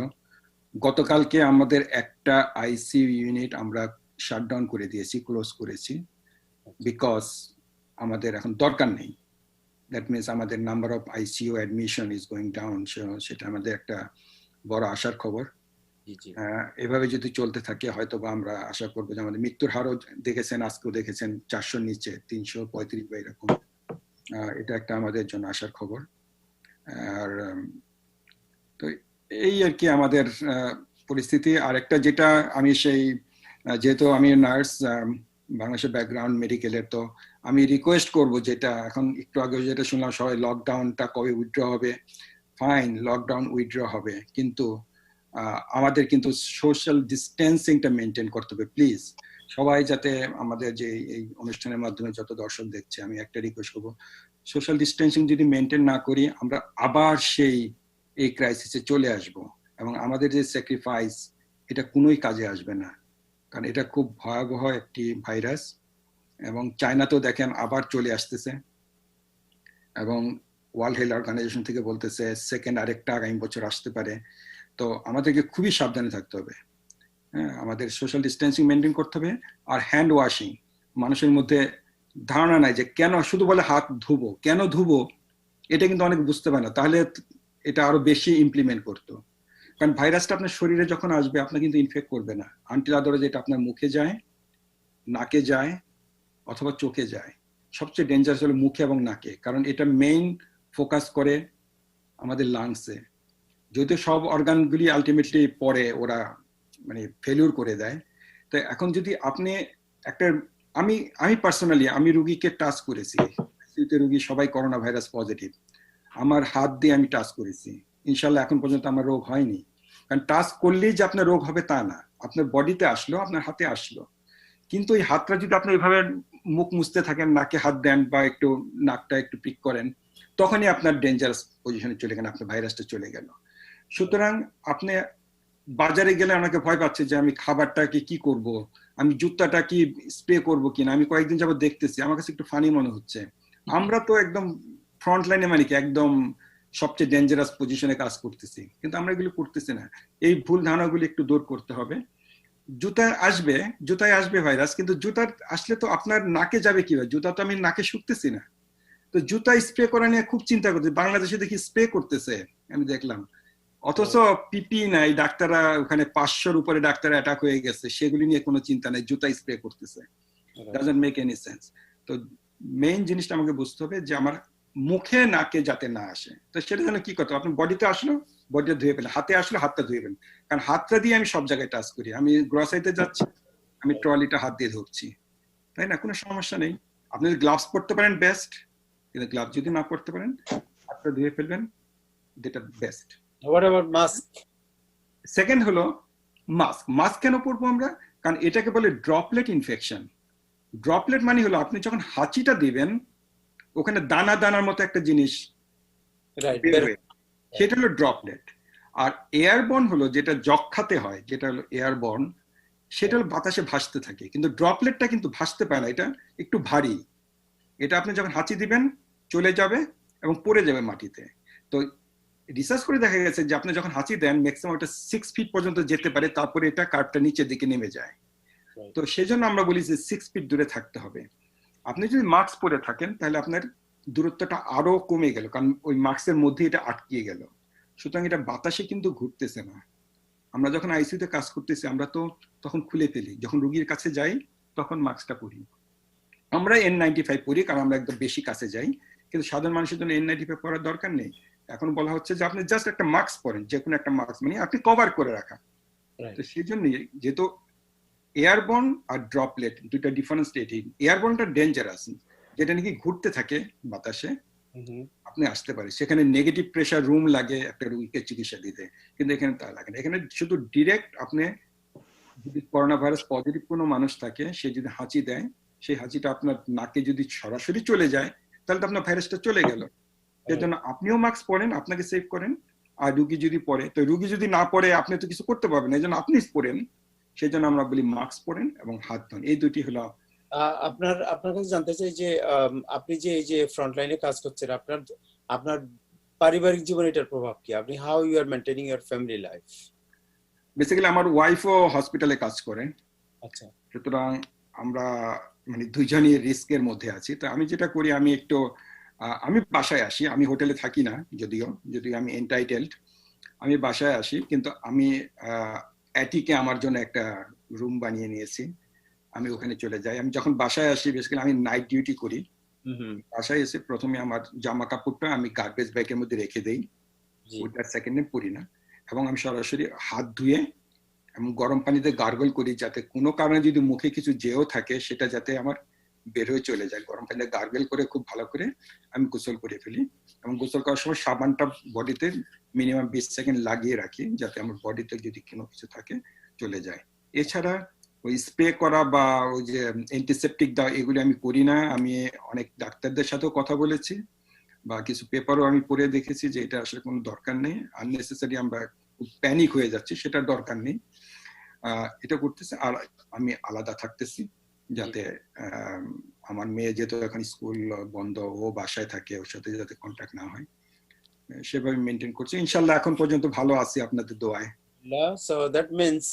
গতকালকে আমাদের একটা আইসিইউ ইউনিট আমরা শাটডাউন করে দিয়েছি, ক্লোজ করেছি, বিকজ আমাদের এখন দরকার নেই। দ্যাট মিনস আমাদের number of ICU admission is going down, সেটা আমাদের একটা বড় আশার খবর। এভাবে যদি চলতে থাকে হয়তো বা আমরা আশা করবো যে আমাদের মৃত্যুর হারও দেখেছেন, আজকেও দেখেছেন 400 নিচে, 335 বা এরকম। এটা একটা আমাদের জন্য আশার খবর। আর তো এই আর কি আমাদের পরিস্থিতি। আর একটা যেটা আমি যেহেতু আমি নার্স, বাংলাদেশের ব্যাকগ্রাউন্ড মেডিকেলের, তো আমি রিকোয়েস্ট করব, যেটা এখন একটু আগে যেটা শুনলাম সবাই লকডাউনটা কবে উইথড্র হবে, ফাইন, লকডাউন উইথড্র হবে, কিন্তু আমাদের কিন্তু সোশ্যাল ডিস্টেন্সিংটা মেনটেন করতে হবে প্লিজ। সবাই যাতে আমাদের যে এই অনুষ্ঠানের মাধ্যমে যত দর্শক দেখছে, আমি একটা রিকোয়েস্ট করবো, সোশ্যাল ডিস্টেন্সিং যদি মেনটেন না করি আমরা আবার এই ক্রাইসিসে চলে আসব, এবং আমাদের যে স্যাক্রিফাইস এটা কোনোই কাজে আসবে না, কারণ এটা খুব ভয়াবহ একটি ভাইরাস। এবং চায়নাতেও দেখেন আবার চলে আসতেছে, এবং ওয়ার্ল্ড হেলথ অর্গানাইজেশন থেকে বলতেছে সেকেন্ড আরেকটা আগামী বছর আসতে পারে। তো আমাদেরকে খুবই সাবধানে থাকতে হবে। হ্যাঁ, আমাদের সোশ্যাল ডিস্টেন্সিং মেনটেন করতে হবে। আর হ্যান্ড ওয়াশিং, মানুষের মধ্যে ধারণা নাই যে কেন, শুধু বলে হাত ধুবো, কেন ধুবো এটা কিন্তু অনেক বুঝতে পারে না, তাহলে এটা আরো বেশি ইমপ্লিমেন্ট করতো। কারণ ভাইরাসটা আপনার শরীরে যখন আসবে আপনার কিন্তু ইনফেক্ট করবে না আনটিল আদারওয়াইজ যেটা আপনার মুখে যায়, নাকে যায় অথবা চোখে যায়। সবচেয়ে ডেঞ্জারাস হলো মুখে এবং নাকে, কারণ এটা মেইন ফোকাস করে আমাদের লাংসে। যদিও সব অর্গানগুলি আলটিমেটলি পরে ওরা মানে ফেলিউর করে দেয়। তো এখন যদি আপনি একটা, আমি পার্সোনালি আমি রুগীকে টাচ করেছি, রুগী সবাই করোনা ভাইরাস পজিটিভ, আমার হাত দিয়ে আমি টাচ করেছি, ইনশাল্লাহ এখন পর্যন্ত আমার রোগ হয়নি। কারণ টাচ করলেই যে আপনার রোগ হবে তা না, আপনার বডিতে আসলো, আপনার হাতে আসলো, কিন্তু এই হাতটা যদি আপনি ওইভাবে মুখ মুছতে থাকেন, নাকে হাত দেন বা একটু নাকটা একটু পিক করেন, তখনই আপনার ডেঞ্জারাস পজিশনে চলে গেল, আপনার ভাইরাসটা চলে গেল। সুতরাং আপনি বাজারে গেলে আমাকে ভয় পাচ্ছে যে আমি খাবারটাকে কি করব, আমি জুতাটা কি স্প্রে করবো কিনা। আমি কয়েকদিন যাবত দেখতেছি, আমার কাছে একটু ফানি মনে হচ্ছে, আমরা তো একদম ফ্রন্ট লাইনে মানে কি একদম সবচেয়ে ডেঞ্জারাস পজিশনে কাজ করতেছি, কিন্তু আমরা এগুলো করতেছি না। এই ভুল ধারণাগুলি একটু দূর করতে হবে। জুতায় আসবে ভাইরাস, কিন্তু জুতার আসলে তো আপনার নাকে যাবে কিভাবে? জুতা তো আমি নাকে শুকতেছি না। তো জুতা স্প্রে করা নিয়ে খুব চিন্তা করতে, বাংলাদেশে দেখি স্প্রে করতেছে আমি দেখলাম, অথচ পিপি নাই, ডাক্তাররা ওখানে 500-র উপরে ডাক্তার অ্যাটাক হয়ে গেছে, সেগুলি নিয়ে কোনো চিন্তা নাই, জুতা স্প্রে করতেছে। Doesn't make any sense. তো মেইন জিনিসটা আমাকে বুঝতে হবে যে আমার মুখে নাকে যাতে না আসে। তো সেটা জন্য কি করতে হবে, আপনার বডিতে আসলো বডিটা ধুয়ে ফেলেন, হাতে আসলো হাতটা ধুয়ে ফেলেন, কারণ হাতটা দিয়ে আমি সব জায়গায় টাচ করি। আমি গ্রসারিতে যাচ্ছি, আমি ট্রলিটা হাত দিয়ে ধরছি, তাই না? কোনো সমস্যা নেই। আপনি যদি গ্লাভস পরতে পারেন বেস্ট, কিন্তু গ্লাভস যদি না পরতে পারেন হাতটা ধুয়ে ফেলবেন, যেটা best. What about mask? Second হলো মাস্ক। মাস্ক কেন পরবো আমরা? কারণ এটাকে বলে ড্রপলেট ইনফেকশন। ড্রপলেট মানে হলো আপনি যখন হাঁচিটা দিবেন ওখানে দানা দানার মতো একটা জিনিস, সেটা হলো ড্রপলেট। আর এয়ারবর্ন হলো যেটা যক্ষাতে হয়, যেটা হলো এয়ারবর্ন, সেটা হলো বাতাসে ভাসতে থাকে, কিন্তু ড্রপলেটটা কিন্তু ভাসতে পারে না, এটা একটু ভারী। এটা আপনি যখন হাঁচি দিবেন চলে যাবে এবং পড়ে যাবে মাটিতে। তো রিসার্চ করে দেখা গেছে যে আপনি যখন হাঁচি দেন ম্যাক্সিমাম এটা 6 ফিট পর্যন্ত যেতে পারে, তারপরে এটা কার্ভটা নিচের দিকে নেমে যায়। তো সেজন্য আমরা বলি যে 6 ফিট দূরে থাকতে হবে। আপনি যদি মাস্ক পরে থাকেন তাহলে আপনার দূরত্বটা আরো কমে গেল, কারণ ওই মাস্কের মধ্যে এটা আটকিয়ে গেল। সুতরাং এটা বাতাসে কিন্তু ঘুরতেছে না। আমরা যখন আইসিইউতে কাজ করতেছি আমরা তো তখন খুলে ফেলি, যখন রোগীর কাছে যাই তখন মাস্কটা পরি। আমরা N95 পরি কারণ আমরা একদম বেশি কাছে যাই, কিন্তু সাধারণ মানুষের জন্য N95 পরার দরকার নেই। এখন বলা হচ্ছে যে আপনি জাস্ট একটা মাস্ক পরেন, যে কোনো একটা মাস্ক, মানে আপনি কভার করে রাখা। তো সেই জন্য যেহেতু এয়ারবর্ন আর ড্রপলেট দুইটা ডিফারেন্ট স্টেট, এয়ারবর্নটা ডেঞ্জারাস, যেটা নাকি ঘুরতে থাকে বাতাসে, আপনি আসতে পারে, সেখানে নেগেটিভ প্রেসার রুম লাগে একটা রোগীকে চিকিৎসা দিতে, কিন্তু এখানে তা লাগে না। এখানে শুধু ডিরেক্ট আপনি যদি করোনা ভাইরাস পজিটিভ কোনো মানুষ থাকে, সে যদি হাঁচি দেয়, সেই হাঁচিটা আপনার নাকে যদি সরাসরি চলে যায় তাহলে তো আপনার ভাইরাসটা চলে গেল। এর জন্য আপনিও মাস্ক পরেন, আপনাকে সেভ করেন, আর রুগী যদি পরে, তো রুগী যদি না পরে আপনি তো কিছু করতে পারবেন না, এই জন্য আপনি পরেন, সেই জন্য আমরা বলি মাস্ক পরেন এবং হাত ধোন, এই দুটি হলো। আপনার কাছে জানতে চাই যে আপনি যে এই যে ফ্রন্টলাইনে কাজ করছেন, আপনার পারিবারিক জীবনে এটার প্রভাব কি? আপনি how you are maintaining your family life? Basically আমার ওয়াইফও হসপিটালে কাজ করেন, আচ্ছা, সুতরাং আমরা মানে দুইজনই রিস্কের মধ্যে আছি। তো আমি যেটা করি, আমি বাসায় আসি, আমি হোটেলে থাকি না, যদিও আমি এন্টাইটেলড, আমি বাসায় আসি, কিন্তু আমি অ্যাটিকে আমার জন্য একটা রুম বানিয়ে নিয়েছি, আমি ওখানে চলে যাই। আমি যখন বাসায় আসি, বেসিক্যালি আমি নাইট ডিউটি করি, বাসায় এসে প্রথমে আমার জামা কাপড়টা আমি গার্বেজ ব্যাগের মধ্যে রেখে দেই, ওটা সেকেন্ডে পরি না, এবং আমি সরাসরি হাত ধুয়ে এবং গরম পানিতে গার্গল করি, যাতে কোনো কারণে যদি মুখে কিছু যেও থাকে সেটা যাতে আমার বের হয়ে চলে যায়। গরম পানিতে গার্গল করে খুব ভালো করে আমি গোসল করে ফেলি, এবং গোসল করার সময় সাবানটা বডিতে মিনিমাম 20 সেকেন্ড লাগিয়ে রাখি, যাতে আমার বডিতে যদি কোনো কিছু থাকে চলে যায়। এছাড়া ওই স্প্রে করা বা ওই যে অ্যান্টিসেপটিক দেওয়া, এগুলি আমি করি না। আমি অনেক ডাক্তারদের সাথেও কথা বলেছি বা কিছু পেপারও আমি পড়ে দেখেছি যে এটা আসলে কোনো দরকার নেই, আননেসেসারি আমরা প্যানিক হয়ে যাচ্ছি, সেটা দরকার নেই। এটা করতেছে, আর আমি আলাদা থাকতেছি, যাতে আমার মেয়ে যেহেতু এখন স্কুল বন্ধ, ও বাসায় থাকে, ওর সাথে যাতে কন্ট্যাক্ট না হয়, সেভাবে মেনটেন করছি। ইনশাল্লাহ এখন পর্যন্ত ভালো আছি আপনাদের দোয়ায়। সো দ্যাট মিন্স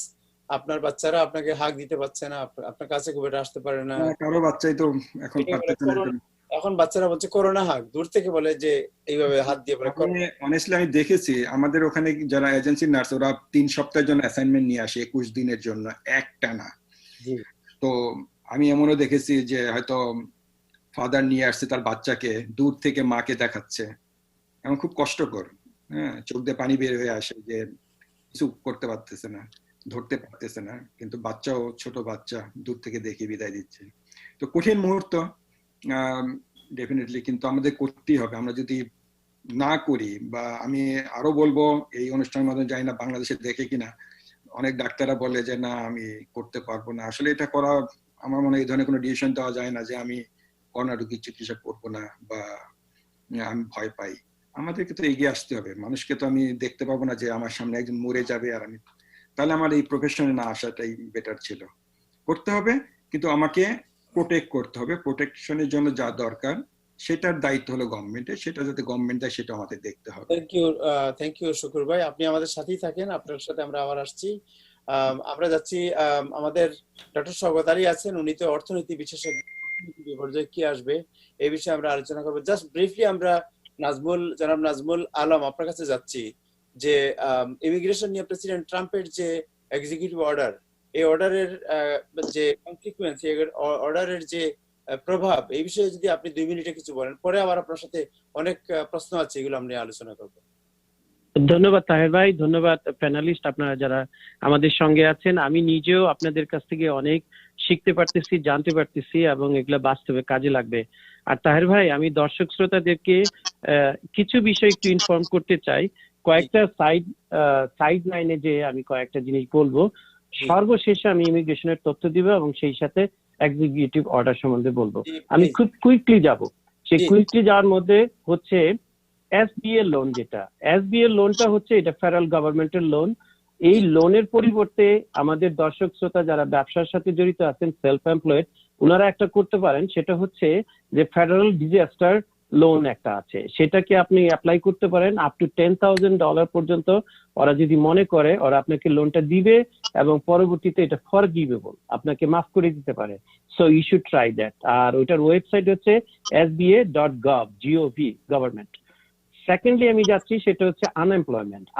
আপনার বাচ্চারা আপনাকে হাগ দিতে পারছে না, আপনার কাছে খুব একটা আসতে পারে না? কারো বাচ্চাই তো এখন পারতেছে না। এখন বাচ্চারা বলছে করোনা হাগ, দূর থেকে বলে যে এইভাবে হাত দিয়ে বলে। অনেস্টলি আমি দেখেছি আমাদের ওখানে যারা এজেন্সি নার্স, ওরা 3 সপ্তাহের জন্য অ্যাসাইনমেন্ট নিয়ে আসে 21 দিনের জন্য একটানা। তো আমি এমনও দেখেছি যে হয়তো ফাদার নিয়ে আসছে তার বাচ্চাকে, দূর থেকে মাকে দেখাচ্ছে, এমন খুব কষ্টকর। হ্যাঁ, চোখ দিয়ে পানি বের হয়ে আসে যে কিছু করতে পারতেছে না, ধরতে পারতেছে না, কিন্তু বাচ্চাও ছোট বাচ্চা দূর থেকে দেখে বিদায় দিচ্ছে। তো কঠিন মুহূর্ত ডেফিনেটলি, কিন্তু আমাদের করতেই হবে। আমরা যদি না করি, বা আমি আরো বলবো, এই অনুষ্ঠানের মাধ্যমে জানি না বাংলাদেশে দেখে কিনা, অনেক ডাক্তাররা বলে যে না আমি করতে পারবো না। আসলে এটা করা, আমার মনে হয় এই ধরনের কোনো ডিসিশন দেওয়া যায় না যে আমি করোনা রোগীর চিকিৎসা করবো না বা আমি ভয় পাই। আমাদেরকে তো এগিয়ে আসতে হবে। মানুষকে তো আমি দেখতে পাবো না যে আমার সামনে একজন মরে যাবে আর আমি, তাহলে আমার এই প্রফেশনে না আসাটাই বেটার ছিল। করতে হবে, কিন্তু আমাকে প্রোটেক্ট করতে হবে। প্রোটেকশনের জন্য যা দরকার সেটার দায়িত্ব হলো গভর্নমেন্টের, সেটা যাতে গভর্নমেন্ট দেয় সেটা আমাদের দেখতে হবে। থ্যাংক ইউ শুকুর ভাই, আপনি আমাদের সাথেই থাকেন, আপনার সাথে আমরা আবার আসছি। আমরা যাচ্ছি, আমাদের ডক্টর শওকত আলী আছেন, উনি তো অর্থনীতি বিশেষজ্ঞ, বিপর্যয় কি আসবে এই বিষয়ে আমরা আলোচনা করবো। জাস্ট ব্রিফলি আমরা জনাব নাজমুল আলম আপনার কাছে যাচ্ছি যে ইমিগ্রেশন নিয়ে প্রেসিডেন্ট ট্রাম্পের যে এক্সিকিউটিভ অর্ডার, এই অর্ডারের যে কনসিকুয়েন্স, অর্ডারের যে প্রভাব, এই বিষয়ে যদি আপনি 2 মিনিটে কিছু বলেন, পরে আবার আপনার সাথে অনেক প্রশ্ন আছে, এগুলো আমরা আলোচনা করবো। ধন্যবাদ তাহের ভাই, ধন্যবাদ প্যানেলিস্ট আপনারা যারা আমাদের সঙ্গে আছেন। আমি নিজেও আপনাদের কাছ থেকে অনেক শিখতে পারতেছি, জানতে পারতেছি, এবং এগুলো বাস্তবে কাজে লাগবে। আর তাহের ভাই, আমি দর্শক শ্রোতাদেরকে কিছু বিষয় একটু ইনফর্ম করতে চাই। কয়েকটা সাইড লাইনে যে আমি কয়েকটা জিনিস বলবো, সর্বশেষে আমি ইমিগ্রেশনের তথ্য দিব এবং সেই সাথে এক্সিকিউটিভ অর্ডার সম্বন্ধে বলবো। আমি খুব কুইকলি যাব। সেই কুইকলি যাওয়ার মধ্যে হচ্ছে এসবিএ লোন, যেটা এসবিএ লোনটা হচ্ছে এটা ফেডারেল গভর্নমেন্টের লোন। এই লোনের পরিবর্তে আমাদের দর্শক শ্রোতা যারা ব্যবসার সাথে জড়িত আছেন, সেলফ এমপ্লয়েড, ওনারা একটা করতে পারেন, সেটা হচ্ছে যে ফেডারেল ডিজাস্টার লোন একটা আছে, সেটাকে আপনি অ্যাপ্লাই করতে পারেন আপ টু $10,000 পর্যন্ত। ওরা যদি মনে করে ওরা আপনাকে লোনটা দিবে এবং পরবর্তীতে এটা ফরগিভেবল, আপনাকে মাফ করে দিতে পারে। So you should try that. আর ওইটার ওয়েবসাইট হচ্ছে sba.gov, গভর্নমেন্ট। সেকেন্ডলি আমি যাচ্ছি, সেটা হচ্ছে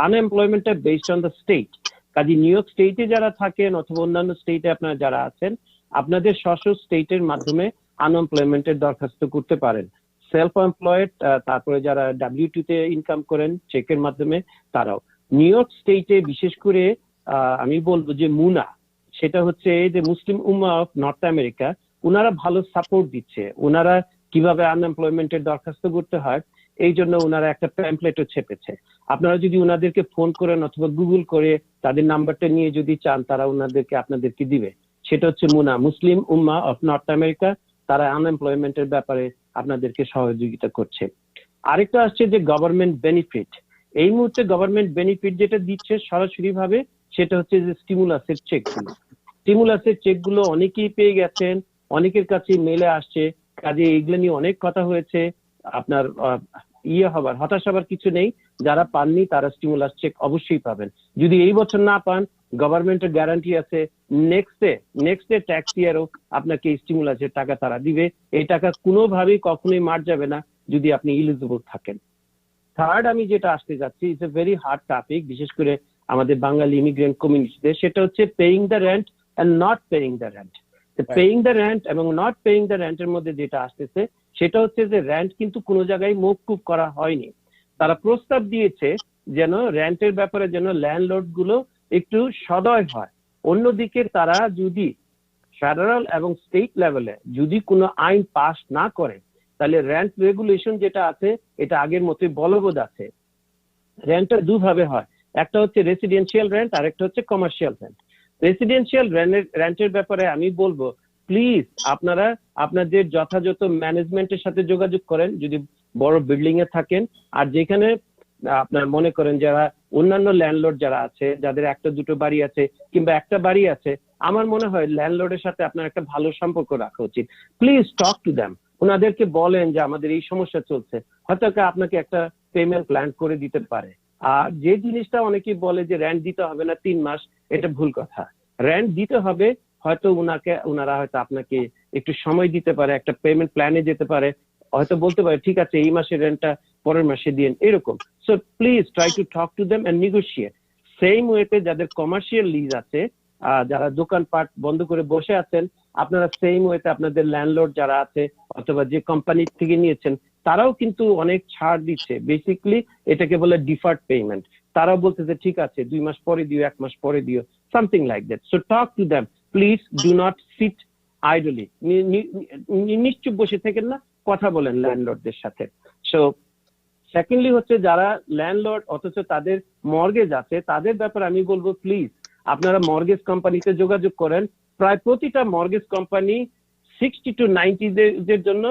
আনএমপ্লয়মেন্টটা বেসড অন দ্য স্টেট। কাজে নিউ ইয়র্ক স্টেটে যারা থাকেন অথবা অন্যান্য স্টেটে আপনারা যারা আছেন, আপনাদের স্ব স্টেটের মাধ্যমে আনএমপ্লয়মেন্টের দরখাস্ত করতে পারেন। সেলফ এমপ্লয়েড, তারপরে যারা W2 তে ইনকাম করেন চেকের মাধ্যমে, তারাও। নিউ ইয়র্ক স্টেটে বিশেষ করে আমি বলবো যে মুনা, সেটা হচ্ছে যে মুসলিম উম্মাহ অফ নর্থ আমেরিকা, ওনারা ভালো সাপোর্ট দিচ্ছে। ওনারা কিভাবে আনএমপ্লয়মেন্টের দরখাস্ত করতে হয় এই জন্য ওনারা একটা প্যাম্পলেটও ছেপেছে। আপনারা যদি ওনাদেরকে ফোন করেন অথবা গুগল করে তাদের নাম্বারটা নিয়ে যদি চান, তারা আপনাদেরকে দিবে। সেটা হচ্ছে মুনা, মুসলিম উম্মাহ অফ নর্থ আমেরিকা। তারা আনএমপ্লয়মেন্টের ব্যাপারে আপনাদেরকে সহযোগিতা করছে। আরেকটা আসছে যে গভর্নমেন্ট বেনিফিট। এই মুহূর্তে গভর্নমেন্ট বেনিফিট যেটা দিচ্ছে সরাসরি ভাবে, সেটা হচ্ছে যে স্টিমুলাসের চেকগুলো। স্টিমুলাসের চেক গুলো অনেকেই পেয়ে গেছেন, অনেকের কাছে মেলে আসছে, কাজে এইগুলো নিয়ে অনেক কথা হয়েছে। আপনার হতাশ হবার কিছু নেই। যারা পাননি তারা স্টিমুলাস চেক অবশ্যই পাবেন। যদি এই বছর না পান, গভর্নমেন্টের গ্যারান্টি আছে নেক্সট ডে ট্যাক্স ইয়ারও আপনাকে স্টিমুলাসের টাকা তারা দিবে। এই টাকা কোনোভাবেই কখনোই মার যাবে না যদি আপনি ইলিজিবল থাকেন। থার্ড, আমি যেটা আসতে যাচ্ছি, it's a very hard topic, বিশেষ করে আমাদের বাঙালি ইমিগ্রেন্ট কমিউনিটিতে, সেটা হচ্ছে paying the rent and not paying the rent. Paying the rent এবং নট পেইং দ্য রেন্টের মধ্যে যেটা আসতেছে সেটা হচ্ছে যে রেন্ট কিন্তু কোনো জায়গায় মওকুফ করা হয়নি। তারা প্রস্তাব দিয়েছে যেন রেন্টের ব্যাপারে যেন ল্যান্ডলর্ড গুলো একটু সদয় হয়। অন্যদিকে তারা যদি ফেডারেল এবং স্টেট লেভেলে যদি কোনো আইন পাস না করে, তাহলে রেন্ট রেগুলেশন যেটা আছে এটা আগের মতোই বলবৎ আছে। রেন্টটা দুভাবে হয়, একটা হচ্ছে রেসিডেন্সিয়াল রেন্ট আর একটা হচ্ছে কমার্শিয়াল রেন্ট। রেসিডেন্সিয়াল রেন্টের ব্যাপারে আমি বলবো, প্লিজ আপনারা আপনাদের যথাযথ ম্যানেজমেন্টের সাথে যোগাযোগ করেন যদি বড় বিল্ডিং এ থাকেন। আর যেখানে আপনার মনে করেন যারা অন্যান্য ল্যান্ডলর্ড যারা আছে, যাদের একটা দুটো বাড়ি আছে কিংবা একটা বাড়ি আছে, আমার মনে হয় ল্যান্ডলর্ডের সাথে আপনার একটা ভালো সম্পর্ক রাখা উচিত। প্লিজ টক টু দ্যাম, ওনাদেরকে বলেন যে আমাদের এই সমস্যা চলছে, হয়তো আপনাকে একটা পেমেন্ট প্ল্যান করে দিতে পারে। আর যে জিনিসটা অনেকেই বলে যে রেন্ট দিতে হবে না 3 মাস, এটা ভুল কথা। রেন্ট দিতে হবে, হয়তো ওনারা হয়তো আপনাকে একটু সময় দিতে পারে, একটা পেমেন্ট প্ল্যানে যেতে পারে, হয়তো বলতে পারে ঠিক আছে এই মাসের রেন্টটা পরের মাসে দিন, এরকম। So please try to talk to them and negotiate. Same ওয়েতে যাদের কমার্শিয়াল লিজ আছে, যারা দোকানপাট বন্ধ করে বসে আছেন, আপনারা সেম ওয়েতে আপনাদের ল্যান্ডলর্ড যারা আছে অথবা যে কোম্পানি থেকে নিয়েছেন তারাও কিন্তু অনেক ছাড় দিচ্ছে। বেসিক্যালি এটাকে বলে ডিফার্ড পেমেন্ট। তারাও বলতেছে ঠিক আছে 2 মাস পরে দিও, 1 মাস পরে দিও, something like that. So talk to them, please do not seat idly. নিশ্চুপ বসে থাকেন না, কথা বলেন ল্যান্ডলর্ডদের সাথে। সো সেকেন্ডলি হচ্ছে যারা ল্যান্ডলর্ড অথচ তাদের মর্গেজ আছে, তাদের ব্যাপারে আমি বলবো প্লিজ আপনারা মর্গেজ কোম্পানিতে যোগাযোগ করেন। প্রায় প্রতিটা মর্গেজ কোম্পানি 60 to 90 ডেজের জন্য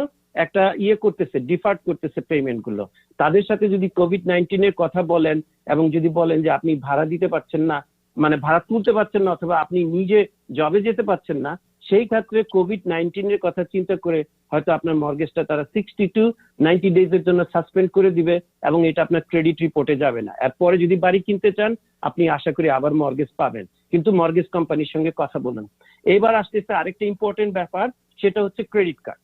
একটা করতেছে, ডিফার্ড করতেছে পেমেন্ট গুলো। তাদের সাথে যদি COVID-19 এর কথা বলেন এবং যদি বলেন যে আপনি ভাড়া দিতে পারছেন না, মানে ভাড়া তুলতে পারছেন না, অথবা আপনি নিজে জবে যেতে পারছেন না, সেই ক্ষেত্রে COVID-19 এর কথা চিন্তা করে হয়তো আপনার মর্গেজটা তারা 60 to 90 ডেজের জন্য সাসপেন্ড করে দিবে এবং এটা আপনার ক্রেডিট রিপোর্টে যাবে না। এরপরে যদি বাড়ি কিনতে চান আপনি আশা করি আবার মর্গেজ পাবেন, কিন্তু মর্গেজ কোম্পানির সঙ্গে কথা বলুন। এবার আসতেছে আরেকটা ইম্পর্টেন্ট ব্যাপার, সেটা হচ্ছে ক্রেডিট কার্ড।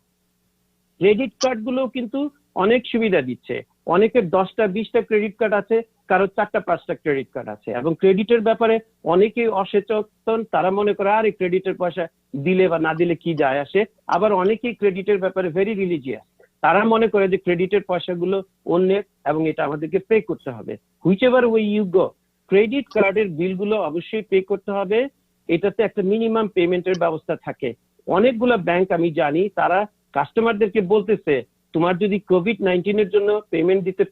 ক্রেডিট কার্ড গুলো কিন্তু অনেক সুবিধা দিচ্ছে। অনেকের 10টা 20টা ক্রেডিট কার্ড আছে, কারো 4টা 5টা ক্রেডিট কার্ড আছে, এবং ক্রেডিটের ব্যাপারে অনেকেই অসচেতন। তারা মনে করে আরে ক্রেডিটের পয়সা দিলে বা না দিলে কি যায় আসে। আবার অনেকেই ক্রেডিটের ব্যাপারে ভেরি রিলিজিয়াস, তারা মনে করে যে ক্রেডিটের পয়সাগুলো অন্যের এবং এটা আমাদেরকে পে করতে হবে। Whichever way you go, credit কার্ডের বিলগুলো অবশ্যই পে করতে হবে। এটাতে একটা মিনিমাম পেমেন্টের ব্যবস্থা থাকে। অনেকগুলো ব্যাংক আমি জানি তারা কাস্টমারদেরকে বলতেছে তোমার যদি COVID-19 এর জন্য পেমেন্ট দিতে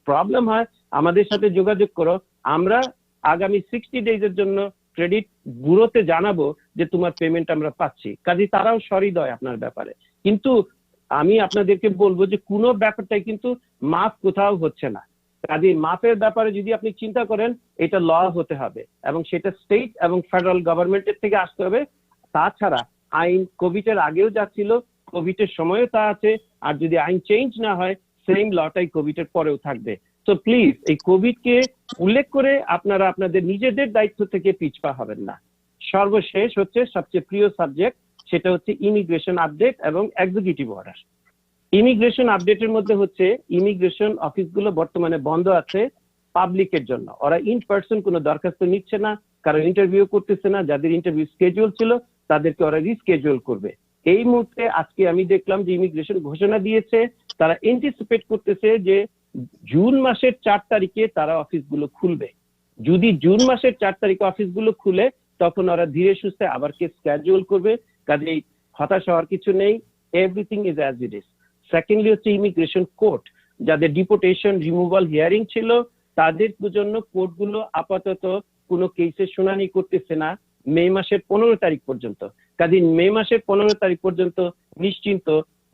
প্রবলেম হয় আমাদের সাথে যোগাযোগ করো, আমরা আগামী 60 ডেজের জন্য ক্রেডিট ব্যুরোতে জানাবো যে তোমার পেমেন্ট আমরা পাচ্ছি। কাজে তারাও সহৃদয় আপনার ব্যাপারে। কিন্তু আমি আপনাদেরকে বলবো যে কোনো ব্যাপারটাই কিন্তু মাফ কোথাও হচ্ছে না। কাজে মাফের ব্যাপারে যদি আপনি চিন্তা করেন এটা ল হতে হবে এবং সেটা স্টেট এবং ফেডারেল গভর্নমেন্টের থেকে আসতে হবে। তাছাড়া আইন কোভিড এর আগেও যা ছিল কোভিড এর সময়ও তা আছে, আর যদি আইন চেঞ্জ না হয় সেম লটাই কোভিড এর পরেও থাকবে। তো প্লিজ এই কোভিড কে উল্লেখ করে আপনারা আপনাদের নিজেদের দায়িত্ব থেকে পিছপা হবেন না। সর্বশেষ হচ্ছে সবচেয়ে প্রিয় সাবজেক্ট, সেটা হচ্ছে ইমিগ্রেশন আপডেট এবং এক্সিকিউটিভ অর্ডার। ইমিগ্রেশন আপডেটের মধ্যে হচ্ছে ইমিগ্রেশন অফিসগুলো বর্তমানে বন্ধ আছে পাবলিকের জন্য। ওরা ইন পার্সন কোনো দরখাস্ত নিচ্ছে না, কারণ ইন্টারভিউ করতেছে না। যাদের ইন্টারভিউ স্কেজুয়াল ছিল তাদেরকে ওরা রিস্কেজুয়াল করবে। এই মুহূর্তে আজকে আমি দেখলাম যে ইমিগ্রেশন ঘোষণা দিয়েছে তারা এন্টিসিপেট করতেছে যে জুন মাসের 4 তারিখে তারা অফিসগুলো খুলবে। যদি জুন মাসের 4 তারিখে অফিসগুলো খুলে তখন ওরা ধীরে সুস্থে আবার কে স্কেজুয়াল করবে। কাজেই হতাশ হওয়ার কিছু নেই, everything is as it is. Secondly হচ্ছে ইমিগ্রেশন কোর্ট, যাদের ডিপোর্টেশন রিমুভাল হিয়ারিং ছিল তাদের জন্য কোর্টগুলো আপাতত কোনো কেসের শুনানি করতেছে না মে মাসের 15 তারিখ পর্যন্ত। কাজে মে মাসের 15 তারিখ পর্যন্ত নিশ্চিন্ত,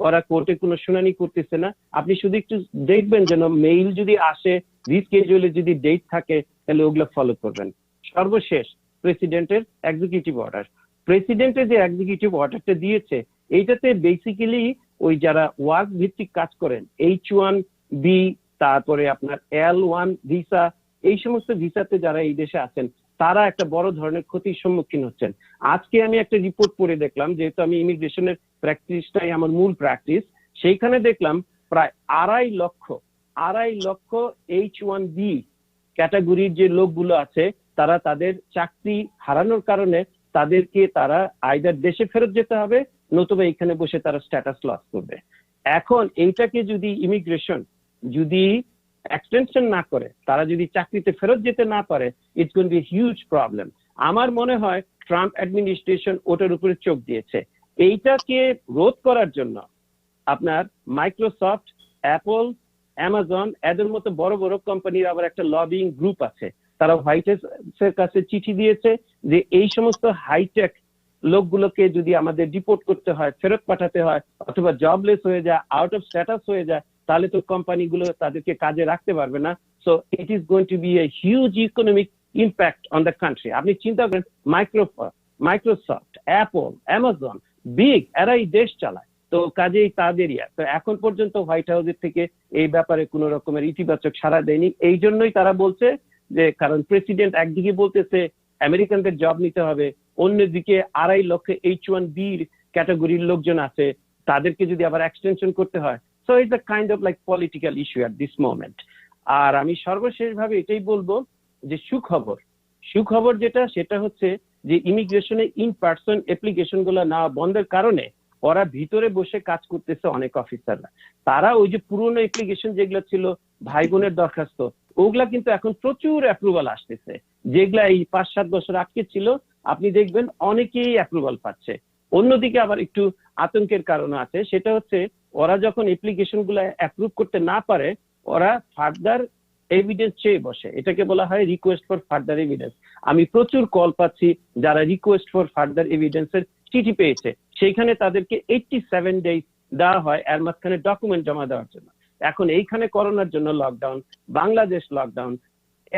ওরা কোর্টে কোনো শুনানি করতেছে না। আপনি শুধু একটু দেখবেন যেন মেইল যদি আসে রিস্কেজুয়ালে যদি ডেট থাকে তাহলে ওগুলো ফলো করবেন। সর্বশেষ প্রেসিডেন্টের এক্সিকিউটিভ অর্ডার। প্রেসিডেন্টের যে এক্সিকিউটিভ অর্ডারটা দিয়েছে এইটাতে বেসিক্যালি ওই যারা ওয়ার্ক ভিত্তিক কাজ করেন H1B, তারপরে আপনার L1 ভিসা, এই সমস্ত ভিসাতে যারা এই দেশে আছেন তারা একটা বড় ধরনের ক্ষতির সম্মুখীন হচ্ছেন। আজকে আমি একটা রিপোর্ট পড়ে দেখলাম, যেহেতু আমি ইমিগ্রেশনের প্র্যাকটিসটাই আমার মূল প্র্যাকটিস, সেইখানে দেখলাম প্রায় 2.5 লক্ষ H1B ক্যাটাগরির যে লোকগুলো আছে তারা তাদের চাকরি হারানোর কারণে তাদেরকে তারা আইদার দেশে ফেরত যেতে হবে নতুবা এখানে বসে তারা স্ট্যাটাস লস করবে। এখন এইটাকে যদি ইমিগ্রেশন যদি এক্সটেনশন না করে, তারা যদি চাকরিতে ফেরত যেতে না পারে, it's going B huge problem. আমার মনে হয় ট্রাম্প অ্যাডমিনিস্ট্রেশন ওটার উপরে চোখ দিয়েছে। এইটাকে রোধ করার জন্য আপনার মাইক্রোসফট, অ্যাপল, অ্যামাজন এদের মতো বড় বড় কোম্পানির আবার একটা লবিং গ্রুপ আছে। তারা হোয়াইট হাউসের কাছে চিঠি দিয়েছে যে এই সমস্ত হাইটেক লোকগুলোকে যদি আমাদের ডিপোর্ট করতে হয়, ফেরত পাঠাতে হয়, অথবা জবলেস হয়ে যায়, আউট অফ স্ট্যাটাস হয়ে যায়, তাহলে তো কোম্পানিগুলো তাদেরকে কাজে রাখতে পারবে না। So it is going to be a huge economic impact on the country. আপনি চিন্তা করেন মাইক্রোসফট, অ্যাপল, অ্যামাজন বিগ, এরাই দেশ চালায়, তো কাজেই তাদেরই। তো এখন পর্যন্ত হোয়াইট হাউসের থেকে এই ব্যাপারে কোনো রকমের ইতিবাচক সাড়া দেয়নি। এই জন্যই তারা বলছে যে, কারণ প্রেসিডেন্ট একদিকে বলতেছে আমেরিকানদের জব নিতে হবে, অন্যদিকে 2.5 লক্ষ H1B ক্যাটাগরির লোকজন আছে, তাদেরকে যদি আবার এক্সটেনশন করতে হয়, so it's a kind of like political issue at this moment. আর আমি সর্বশেষ ভাবে এটাই বলবো যে সুখবর যেটা, সেটা হচ্ছে যে ইমিগ্রেশনে ইন পার্সন অ্যাপ্লিকেশন গুলো না বন্ধের কারণে ওরা ভিতরে বসে কাজ করতেছে অনেক অফিসাররা। তারা ওই যে পুরনো অ্যাপ্লিকেশন যেগুলো ছিল ভাই বোনের দরখাস্ত, ওগুলা কিন্তু এখন প্রচুর অ্যাপ্রুভাল আসতেছে। যেগুলা এই 5-7 বছর আটকে ছিল, আপনি দেখবেন অনেকেই অ্যাপ্রুভাল পাচ্ছে। অন্যদিকে আবার একটু আতঙ্কের কারণ আছে, সেটা হচ্ছে ওরা যখন অ্যাপ্লিকেশন গুলা অ্যাপ্রুভ করতে না পারে, ওরা ফার্দার এভিডেন্স চেয়ে বসে, এটাকে বলা হয় রিকোয়েস্ট ফর ফার্দার এভিডেন্স। আমি প্রচুর কল পাচ্ছি যারা রিকোয়েস্ট ফর ফার্দার এভিডেন্সের চিঠি পেয়েছে, সেইখানে তাদেরকে 87 ডেজ দেওয়া হয় এর মাঝখানে ডকুমেন্ট জমা দেওয়ার জন্য। এখন এইখানে করোনার জন্য লকডাউন, বাংলাদেশ লকডাউন,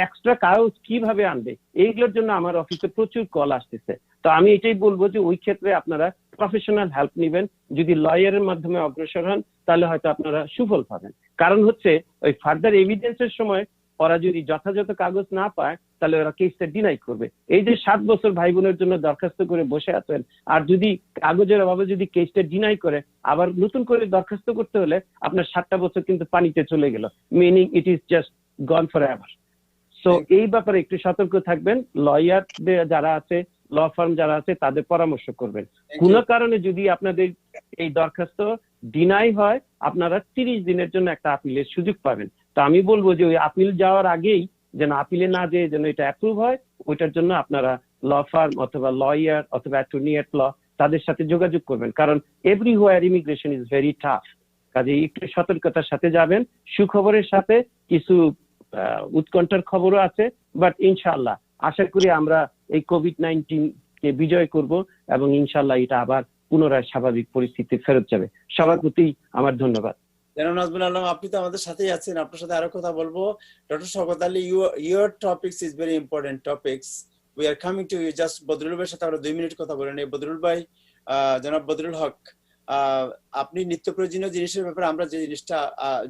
এক্সট্রা কাগজ কিভাবে আনবে, এইগুলোর জন্য আমার অফিসে প্রচুর কল আসতেছে। তো আমি এটাই বলবো যে ওই ক্ষেত্রে আপনারা প্রফেশনাল হেল্প নেবেন। যদি লয়ারের মাধ্যমে অগ্রসর হন তাহলে হয়তো আপনারা সুফল পাবেন। কারণ হচ্ছে ওই ফার্দার এভিডেন্সের সময় ওরা যদি যথাযথ কাগজ না পায় তাহলে ওরা কেসটা ডিনাই করবে। এই যে 7 বছর ভাই বোনের জন্য দরখাস্ত করে বসে আছেন, আর যদি কাগজের অভাবে যদি কেসটা ডিনাই করে, আবার নতুন করে দরখাস্ত করতে হলে আপনার 7টা বছর কিন্তু পানিতে চলে গেল, meaning it is just gone for ever. So এই ব্যাপারে একটু সতর্ক থাকবেন। লয়ার যারা আছে, ল ফার্ম যারা আছে, তাদের পরামর্শ করবেন। কোনো কারণে যদি আপনাদের এই দরখাস্ত ডিনাই হয়, আপনারা 30 দিনের জন্য একটা আপিলের সুযোগ পাবেন। তো আমি বলবো যে ওই আপিল যাওয়ার আগেই যেন আপিলে না যেয়ে যেন এটা অ্যাপ্রুভ হয়, ওইটার জন্য আপনারা ল ফার্ম অথবা লয়ার অথবা অ্যাটর্নি এট ল তাদের সাথে যোগাযোগ করবেন। কারণ everywhere immigration is very tough. কাজে একটু সতর্কতার সাথে যাবেন। সুখবরের সাথে কিছু উৎকণ্ঠার খবরও আছে, বাট ইনশাআল্লাহ আশা করি আমরা এই কোভিড-19 কে বিজয় করব এবং ইনশাআল্লাহ এটা আবার পুনরায় স্বাভাবিক পরিস্থিতি ফেরত যাবে। সবার প্রতি আমার ধন্যবাদ। জনাব নাজমুল আলম, আপনি তো আমাদের সাথেই আছেন, আপনার সাথে আরো কথা বলবো। Doctor Shawkat Ali, your topics is very important topics. We are coming to you. Just Badrul ভাইয়ের সাথে আমরা 2 মিনিট কথা বলে নেই। বদরুল ভাই, জনাব বদরুল হক, আপনি নিত্য প্রয়োজনীয় জিনিসের ব্যাপারে আমরা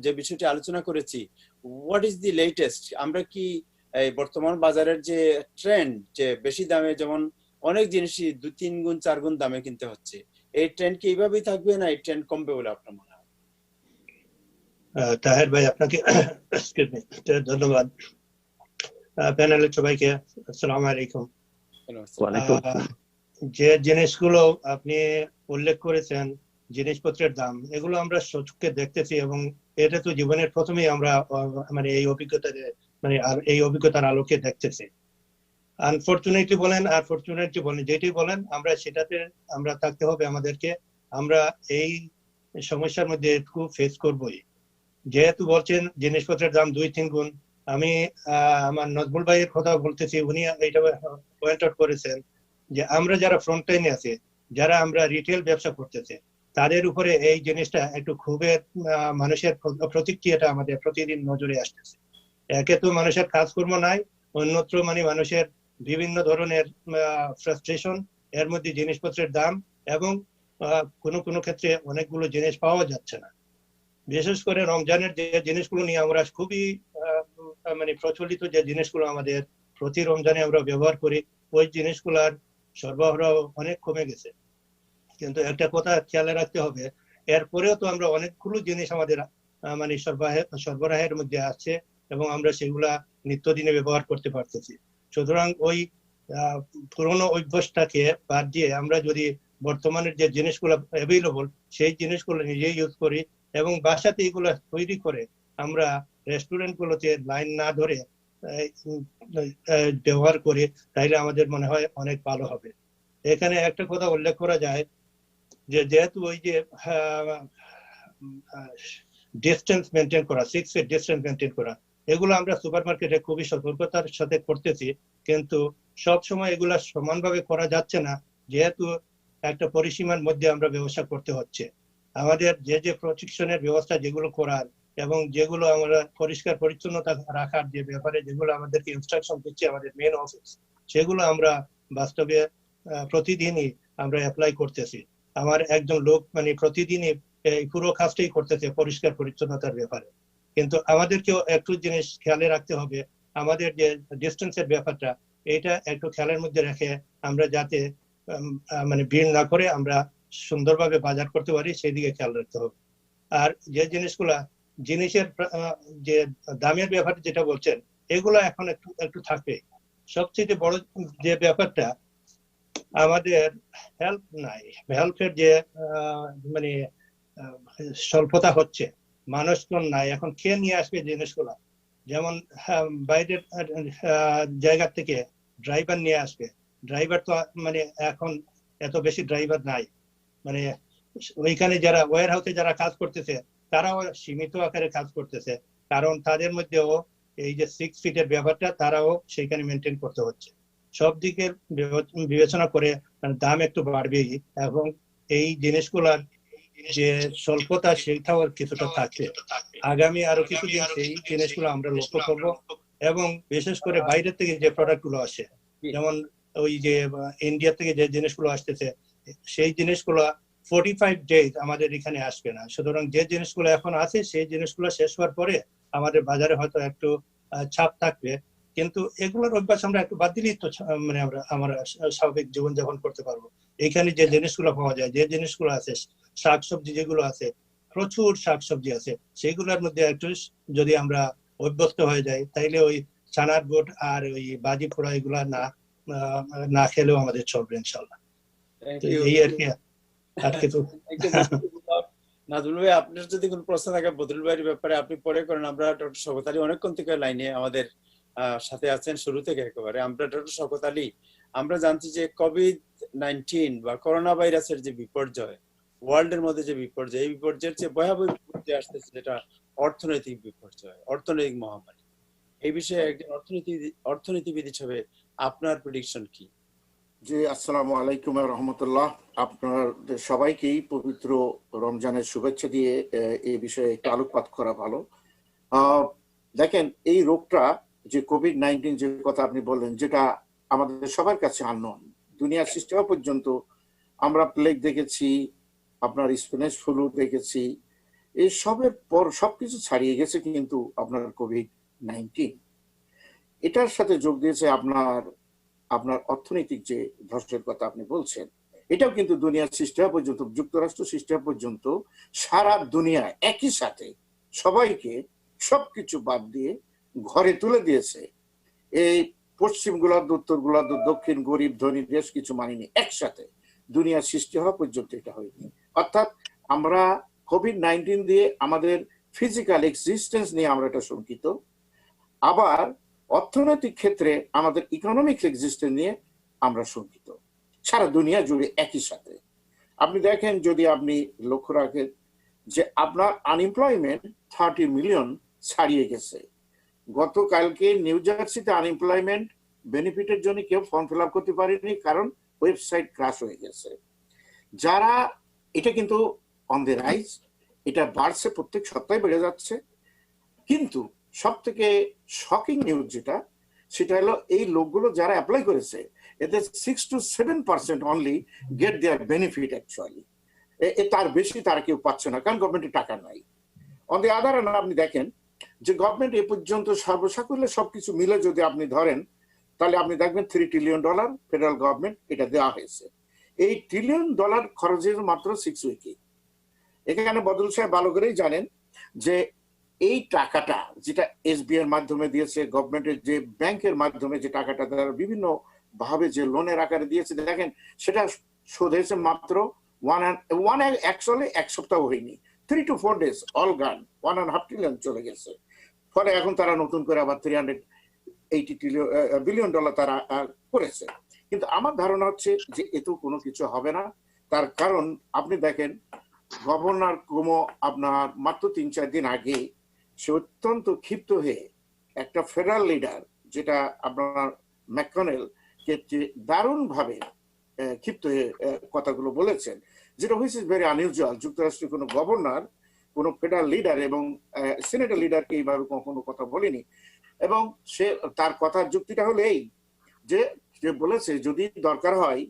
যে বিষয়টি আলোচনা করেছি, হোয়াট ইজ দি লেটেস্ট? আমরা কি এই বর্তমান বাজারের যে ট্রেন্ড, যে বেশি দামে যেমন অনেক জিনিসই 2-3 গুণ 4 গুণ দামে কিনতে হচ্ছে, এই ট্রেন্ড কি এইভাবেই থাকবে না এই ট্রেন্ড কমবে বলে আপনার মনে হয়? তাহের ভাই, আপনাকে ধন্যবাদ। প্যানেলের সবাইকে আসসালামু আলাইকুম। যে জিনিসগুলো আপনি উল্লেখ করেছেন, জিনিসপত্রের দাম, এগুলো আমরা সচক্ষে দেখতেছি এবং এটা তো জীবনের প্রথমেই আমরা মানে এই অভিজ্ঞতার আলোকে দেখতেছি। আনফরচুনেটলি বলেন আর ফরচুনেটলি বলেন, যেটি বলেন আমরা সেটাতে আমরা থাকতে হবে আমাদেরকে। আমরা এই সমস্যার মধ্যে একটু ফেস করবোই। যেহেতু বলছেন জিনিসপত্রের দাম 2-3 গুণ, আমি আমার নজমুল ভাইয়ের কথা বলতেছি, উনি এটা পয়েন্ট আউট করেছেন যে আমরা যারা ফ্রন্ট লাইনে আছে, যারা আমরা রিটেল ব্যবসা করতেছে, তাদের উপরে এই জিনিসটা একটু খুবই মানুষের প্রতিক্রিয়াটা আমাদের প্রতিদিন নজরে আসতেছে। একে তো মানুষের কাজকর্ম নাই, অন্যত্র মানে মানুষের বিভিন্ন ধরনের ফ্রাস্ট্রেশন এর মধ্যে জিনিসপত্রের দাম এবং কোনো কোনো ক্ষেত্রে অনেকগুলো জিনিস পাওয়া যাচ্ছে না। বিশেষ করে রমজানের যে জিনিসগুলো নিয়ে আমরা খুবই মানে প্রচলিত যে জিনিসগুলো আমাদের প্রতি রমজানে আমরা ব্যবহার করি, ওই জিনিসগুলোর সরবরাহ অনেক কমে গেছে। কিন্তু একটা কথা খেয়াল রাখতে হবে, এরপরেও তো আমরা অনেকগুলো জিনিস আমাদের মানে সরবরাহের মধ্যে আছে এবং আমরা সেগুলা নিত্যদিনে ব্যবহার করতে পারতেছি। সুতরাং ওই পুরোনো অভ্যাসটাকে বাদ দিয়ে আমরা যদি বর্তমানের যে জিনিসগুলো অ্যাভেলেবল সেই জিনিসগুলো নিজেই ইউজ করি এবং বাসাতে এগুলো তৈরি করে আমরা রেস্টুরেন্ট গুলোতে লাইন না ধরে ব্যবহার করি, তাইলে আমাদের মনে হয় অনেক ভালো হবে। এখানে একটা কথা উল্লেখ করা যায় যে যেহেতু ওই যে ডিস্টেন্স মেনটেন করা, 6 ফিট ডিস্টেন্স মেনটেন করা, এগুলো আমরা সুপার মার্কেটে খুবই সতর্কতার সাথে করতেছি, কিন্তু সব সময় এগুলা সমানভাবে করা যাচ্ছে না, যেহেতু একটা পরিসীমার মধ্যে আমরা ব্যবসা করতে হচ্ছে। আমাদের যে প্রশিক্ষণের ব্যবস্থা যেগুলো করার এবং যেগুলো আমরা পরিষ্কার পরিচ্ছন্নতা রাখার যে ব্যাপারে যেগুলো আমাদেরকে ইনস্ট্রাকশন দিচ্ছে আমাদের মেন অফিস, সেগুলো আমরা বাস্তবে প্রতিদিনই আমরা অ্যাপ্লাই করতেছি। আমার একজন লোক মানে প্রতিদিনই এই পুরো কাজটাই করতেছে পরিষ্কার পরিচ্ছন্নতার ব্যাপারে। কিন্তু আমাদেরকেও একটু জিনিস খেয়ালে রাখতে হবে, আমাদের যে ডিস্টেন্সের ব্যাপারটা এটা একটু খেয়ালের মধ্যে রেখে আমরা যাতে মানে ভিড় না করে আমরা সুন্দরভাবে বাজার করতে পারি সেই দিকে খেয়াল রাখতে হবে। আর যে জিনিসের যে দামের ব্যাপারে যেটা বলছেন, এগুলো এখন একটু থাকবে। সবচেয়ে বড় যে ব্যাপারটা আমাদের হেল্প নাই, হেল্পের যে মানে স্বল্পতা হচ্ছে, মানুষজন নাই, এখন কে নিয়ে আসবে জিনিসগুলো? যেমন বাইরের জায়গা থেকে ড্রাইভার নিয়ে আসবে, ড্রাইভার তো মানে এখন এত বেশি ড্রাইভার নাই, মানে ওইখানে যারা ওয়্যার হাউসে যারা কাজ করতেছে তারাও সীমিত আকারে কাজ করতেছে, কারণ তাদের মধ্যেও এই যে 6 ফিটের ব্যাপারটা তারাও সেখানে মেনটেন করতে হচ্ছে। সব দিকে বিবেচনা করে দাম একটু বাড়বেই এবং এই জিনিসগুলার যে স্বল্পতা সেইটাও কিছুটা থাকছে। আগামী আরো কিছুদিন সেই জিনিসগুলো আমরা লক্ষ্য করব এবং বিশেষ করে বাইরের থেকে যে প্রোডাক্ট গুলো আসে, যেমন ওই যে ইন্ডিয়া থেকে যে জিনিসগুলো আসতেছে, সেই জিনিসগুলো 45 ডেজ আমাদের এখানে আসবে না। সুতরাং যে জিনিসগুলো এখন আছে সেই জিনিসগুলো শেষ হওয়ার পরে আমাদের বাজারে হয়তো একটু ছাপ থাকবে, কিন্তু এগুলোর অভ্যাস আমরা একটু বাদ দিলেই তো মানে আমরা স্বাভাবিক জীবনযাপন করতে পারবো। এখানে যে জিনিসগুলো পাওয়া যায়, যে জিনিসগুলো আছে, শাকসবজি যেগুলো আছে, প্রচুর শাকসবজি আছে, সেগুলোর মধ্যে একটু যদি আমরা অভ্যস্ত হয়ে যাই তাইলে ওই চানার গোট আর ওই বাজি পোড়া এগুলা না খেলেও আমাদের চলবে ইনশাল্লাহ। এই আর কি। নাজমুল ভাই, আপনার যদি কোনো প্রশ্ন থাকে বদরুল ভাইয়ের ব্যাপারে আপনি পরে করেন। আমরা ডক্টর শওকত আলী অনেকক্ষণ থেকে লাইনে আমাদের সাথে আছেন শুরু থেকে একেবারে। আমরা ডক্টর শওকত আলী, আমরা জানছি যে কোভিড-19 বা করোনা ভাইরাসের যে বিপর্যয়, ওয়ার্ল্ডের মধ্যে যে বিপর্যয়, এই বিপর্যয়ের চেয়ে ভয়াবহ বিপর্যয় আসতেছে, যেটা অর্থনৈতিক বিপর্যয়, অর্থনৈতিক মহামারী। এই বিষয়ে একজন অর্থনীতিবিদ হিসেবে আপনার প্রেডিকশন কি? জি, আসসালামু আলাইকুম ওয়া রাহমাতুল্লাহ। আপনাদের সবাইকেই পবিত্র রমজানের শুভেচ্ছা দিয়ে এই বিষয়ে একটু আলোকপাত করা ভালো। দেখেন, এই রোগটা যে কোভিড-19 যে কথা আপনি বললেন, যেটা আমাদের সবার কাছে আননোন, দুনিয়ার সৃষ্টি হওয়া পর্যন্ত আমরা প্লেগ দেখেছি, আপনার স্প্যানিশ ফ্লু দেখেছি, এই সবের পর সবকিছু ছাড়িয়ে গেছে কিন্তু আপনার কোভিড-19 এটার সাথে যোগ দিয়েছে আপনার অর্থনৈতিক যে ধসের কথা আপনি বলছেন। এটাও কিন্তু দুনিয়ার সৃষ্টি হওয়া পর্যন্ত, যুক্তরাষ্ট্র সৃষ্টি হওয়া পর্যন্ত সারা দুনিয়া একই সাথে সবাইকে সবকিছু বাদ দিয়ে ঘরে তুলে দিয়েছে। এই পশ্চিম গোলার্ধ, উত্তর গোলার্ধ, দক্ষিণ, গরিব ধনী দেশ কিছু মানিনি, একসাথে দুনিয়ার সৃষ্টি হওয়া পর্যন্ত এটা হয়নি। অর্থাৎ আমরা কোভিড-19 দিয়ে আমাদের ফিজিক্যাল এক্সিস্টেন্স নিয়ে আমরা এটা শঙ্কিত, আবার অর্থনৈতিক ক্ষেত্রে আমাদের ইকোনমিক এক্সিস্টেন্স নিয়ে আমরা শঙ্কিত, সারা দুনিয়া জুড়ে একই সাথে। আপনি দেখেন, যদি আপনি লক্ষ্য রাখেন যে আপনার আনএমপ্লয়মেন্ট 30 মিলিয়ন ছাড়িয়ে গেছে। গতকালকে নিউ জার্সিতে আনএমপ্লয়মেন্ট বেনিফিটের জন্য কেউ ফর্ম ফিল আপ করতে পারেনি, কারণ ওয়েবসাইট ক্রাশ হয়ে গেছে। যারা এটা কিন্তু অন দ্য রাইজ, এটা বাড়ছে, প্রত্যেক সপ্তাহে বেড়ে যাচ্ছে। কিন্তু সব থেকে শকিং নিউজ যেটা, সেটা হলো এই লোকগুলো যারা অ্যাপ্লাই করেছে, এতে 6 to 7% only get their benefit actually. তার বেশি তারা কেউ পাচ্ছে না, কারণ গভর্নমেন্টের টাকা নাই। অন দি আদার হ্যান্ড আপনি দেখেন যে গভর্নমেন্ট এ পর্যন্ত সর্বসাকুল্যে সবকিছু মিলে যদি আপনি ধরেন, তাহলে আপনি দেখবেন $3 trillion ফেডারেল গভর্নমেন্ট এটা দেওয়া হয়েছে। এই $1 trillion খরচের মাত্র 6 উইকে। এখানে বদরুল সাহেব ভালো করেই জানেন যে এই টাকাটা যেটা এসবিআই এর মাধ্যমে দিয়েছে, গভর্নমেন্টের যে ব্যাংকের মাধ্যমে যে টাকাটা তারা বিভিন্ন ভাবে যে লোনের আকারে দিয়েছে, দেখেন সেটা শোধ হয়েছে মাত্র এক সপ্তাহ হয়নি, 3 to 4 days অল গান $1.5 trillion চলে গেছে। ফলে এখন তারা নতুন করে আবার $380 billion তারা করেছে। কিন্তু আমার ধারণা হচ্ছে যে এত কোনো কিছু হবে না। তার কারণ আপনি দেখেন গভর্নর কুমো আপনার মাত্র 3-4 দিন আগে সে অত্যন্ত ক্ষিপ্ত হয়ে একটা ফেডারেল লিডার যেটা আপনার ম্যাককনেল কে দারুণ ভাবে ক্ষিপ্ত হয়ে কথাগুলো বলেছেন, যেটা হুইচ ইজ ভেরি আনইউজুয়াল। যুক্তরাষ্ট্রের কোনো গভর্নর কোনো ফেডারেল লিডার এবং সিনেটের লিডারকে এইভাবে কখনো কথা বলেনি। এবং সে তার কথার যুক্তিটা হলো এই যে বলেছে যদি দরকার হয়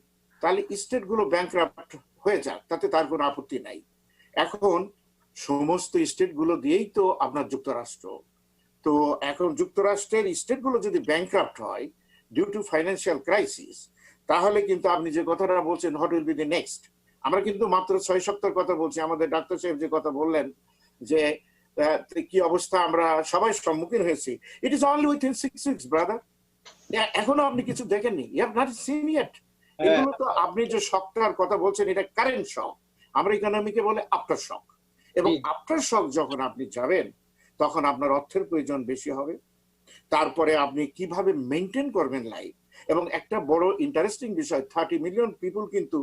তাহলে স্টেটগুলো ব্যাংকরাপ্ট হয়ে যাক, তাতে তার কোনো আপত্তি নাই। এখন সমস্ত স্টেটগুলো দিয়েই তো আপনার যুক্তরাষ্ট্র, তো এখন যুক্তরাষ্ট্রের স্টেটগুলো যদি ব্যাংকরাপ্ট হয় ডিউ টু ফাইন্যান্সিয়াল ক্রাইসিস, তাহলে কিন্তু আপনি যে কথাটা বলছেন what will be the next. আমরা কিন্তু মাত্র 6 সপ্তাহের কথা বলছি। আমাদের ডাক্তার সাহেব যে কথা বললেন যে কি অবস্থা আমরা সবাই সম্মুখীন হয়েছি, it is only within 6 weeks brother. এখনো আপনি কিছু দেখেননি, you have not seen yet. এগুলো তো আপনি যে শকটার কথা বলছেন এটা কারেন্ট শক, আমরা ইকোনমিকে বলে আফটার শক। এবং আফটার শক যখন আপনি যাবেন তখন আপনার অর্থের প্রয়োজন বেশি হবে। তারপরে আপনি কিভাবে মেনটেন করবেন লাইফ। এবং একটা বড় ইন্টারেস্টিং বিষয়, 30 মিলিয়ন পিপুল কিন্তু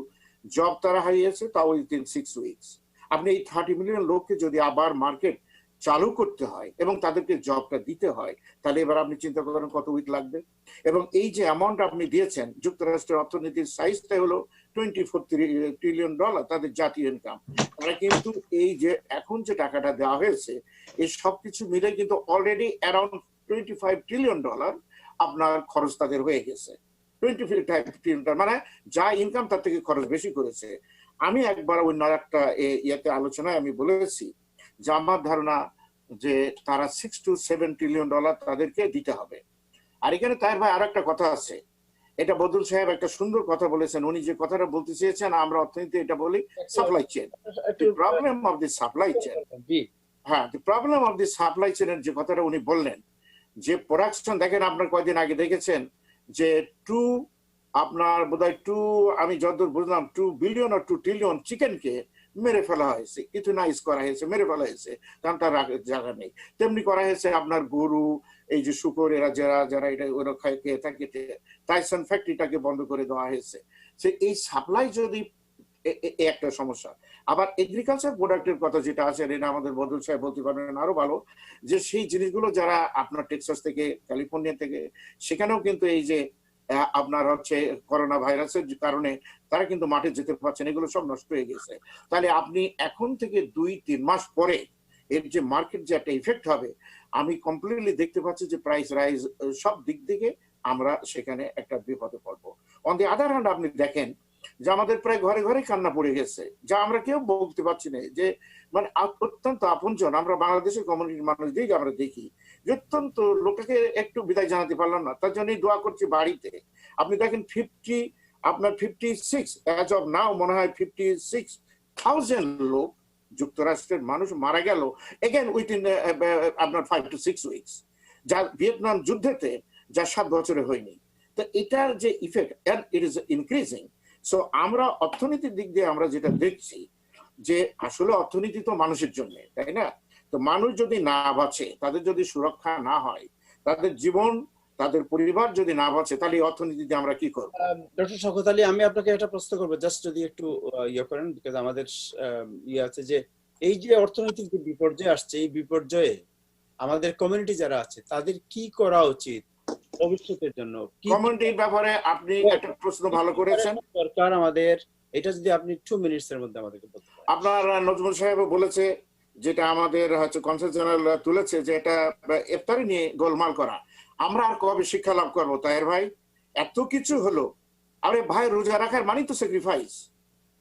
জব তারা হারিয়েছে, তাও উইথিন 6 weeks। আপনি এই 30 মিলিয়ন লোককে যদি আবার মার্কেট চালু করতে হয় এবং তাদেরকে জবটা দিতে হয়, তাহলে এবার আপনি চিন্তা করেন কত উইক লাগবে। এবং এই যে অ্যামাউন্ট আপনি দিয়েছেন, যুক্তরাষ্ট্রের অর্থনীতির সাইজটা হলো $24 trillion তাদের জাতীয় ইনকাম। তারা কিন্তু এই যে এখন যে টাকাটা দেওয়া হয়েছে এই সবকিছু মিলে কিন্তু অলরেডি অ্যারাউন্ড $25 trillion আপনার খরচ তাদের হয়ে গেছে। 25 trillion মানে যা ইনকাম তার থেকে খরচ বেশি করেছে। আমি একবার অন্য একটা ইয়েতে আলোচনায় আমি বলেছি যে আমার ধারণা যে তারা $6 to 7 trillion তাদেরকে দিতে হবে। আর এখানে তার ভাই আর একটা কথা আছে, এটা বদরুল সাহেব একটা সুন্দর কথা বলেছেন। উনি যে কথাটা বলতে চেয়েছেন, আমরা অর্থনীতি এটা বলি supply chain, problem of the supply chain. হ্যাঁ, the problem of the supply চেইনের যে কথাটা উনি বললেন, যে প্রোডাকশন দেখেন আপনার কয়েকদিন আগে দেখেছেন যে আপনার বোধহয় আমি যতদূর বুঝলাম 2 billion or 2 trillion চিকেনকে মেরে ফেলা হয়েছে, ইথেনাইজ করা হয়েছে, মেরে ফেলা হয়েছে, কারণ তার জায়গা নেই। তেমনি করা হয়েছে আপনার গরু, এই যে শুকর, এরা যারা এটা ওরা খেয়ে থাকে, টাইসন ফ্যাক্টরিটাকে বন্ধ করে দেওয়া হয়েছে। সে এই সাপ্লাই যদি একটা সমস্যা। আবার এগ্রিকালচার প্রোডাক্টের কথা যেটা আছে, এটা আমাদের বদরুল সাহেব বলতে পারবেন আরো ভালো, যে সেই জিনিসগুলো যারা আপনার টেক্সাস থেকে, ক্যালিফোর্নিয়া থেকে, সেখানেও কিন্তু এই যে আপনার হচ্ছে করোনা ভাইরাসের কারণে তারা কিন্তু মাঠে যেতে পারছেন, এগুলো সব নষ্ট হয়ে গেছে। তাহলে আপনি এখন থেকে 2-3 মাস পরে এর যে মার্কেট যে একটা ইফেক্ট হবে, আমি কমপ্লিটলি দেখতে পাচ্ছি যে প্রাইস রাইজ সব দিক থেকে আমরা সেখানে একটা বিপদে পড়বো। অন দি আদার হ্যান্ড আপনি দেখেন যে আমাদের প্রায় ঘরে ঘরে কান্না পড়ে গেছে, যা আমরা কেউ বলতে পারছি না, যে মানে অত্যন্ত আপনজন আমরা বাংলাদেশের কমিউনিটির মানুষ দিকে আমরা দেখি যে অত্যন্ত লোকটাকে একটু বিদায় জানাতে পারলাম না, তার জন্যই দোয়া করছি বাড়িতে। আপনি দেখেন 56 অ্যাজ অফ নাও মনে হয় 56,000 লোক যুক্তরাষ্ট্রের মানুষ মারা গেল এগেন উইথিন আপনার 5 to 6 weeks, যা ভিয়েতনাম যুদ্ধেতে যা 7 বছরে হয়নি। তো এটার যে effect it is increasing. So আমরা অর্থনীতির দিক দিয়ে আমরা যেটা দেখছি যে আসলে অর্থনীতি তো মানুষের জন্য, তাই না? তো মানুষ যদি না বাঁচে, তাদের যদি সুরক্ষা না হয়, তাদের জীবন, তাদের পরিবার যদি না বাঁচে, তাহলে অর্থনীতিতে আমরা কি করব? ডক্টর শওকত আলী, আমি আপনাকে একটা প্রশ্ন করবো, জাস্ট যদি একটু ইয়ে করেন, বিকজ আমাদের ইয়ে আছে যে এই যে অর্থনৈতিক যে বিপর্যয় আসছে, এই বিপর্যয়ে আমাদের কমিউনিটি যারা আছে তাদের কি করা উচিত ভবিষ্যতের জন্য? কমিউনিটির ব্যাপারে আপনি একটা প্রশ্ন ভালো করেছেন। সরকার আমাদের এটা যদি আপনি 2 মিনিটসের মধ্যে আমাদেরকে বলতে পারেন। আপনার নজমুল সাহেব বলেছে, যেটা আমাদের হচ্ছে কনসাল জেনারেল তুলেছে, যে এটা ইফতারি নিয়ে গোলমাল করা। আমরা আর কবে শিক্ষা লাভ করবো তাহের ভাই? এত কিছু হলো, আরে ভাই, রোজা রাখার মানে তো স্যাক্রিফাইস।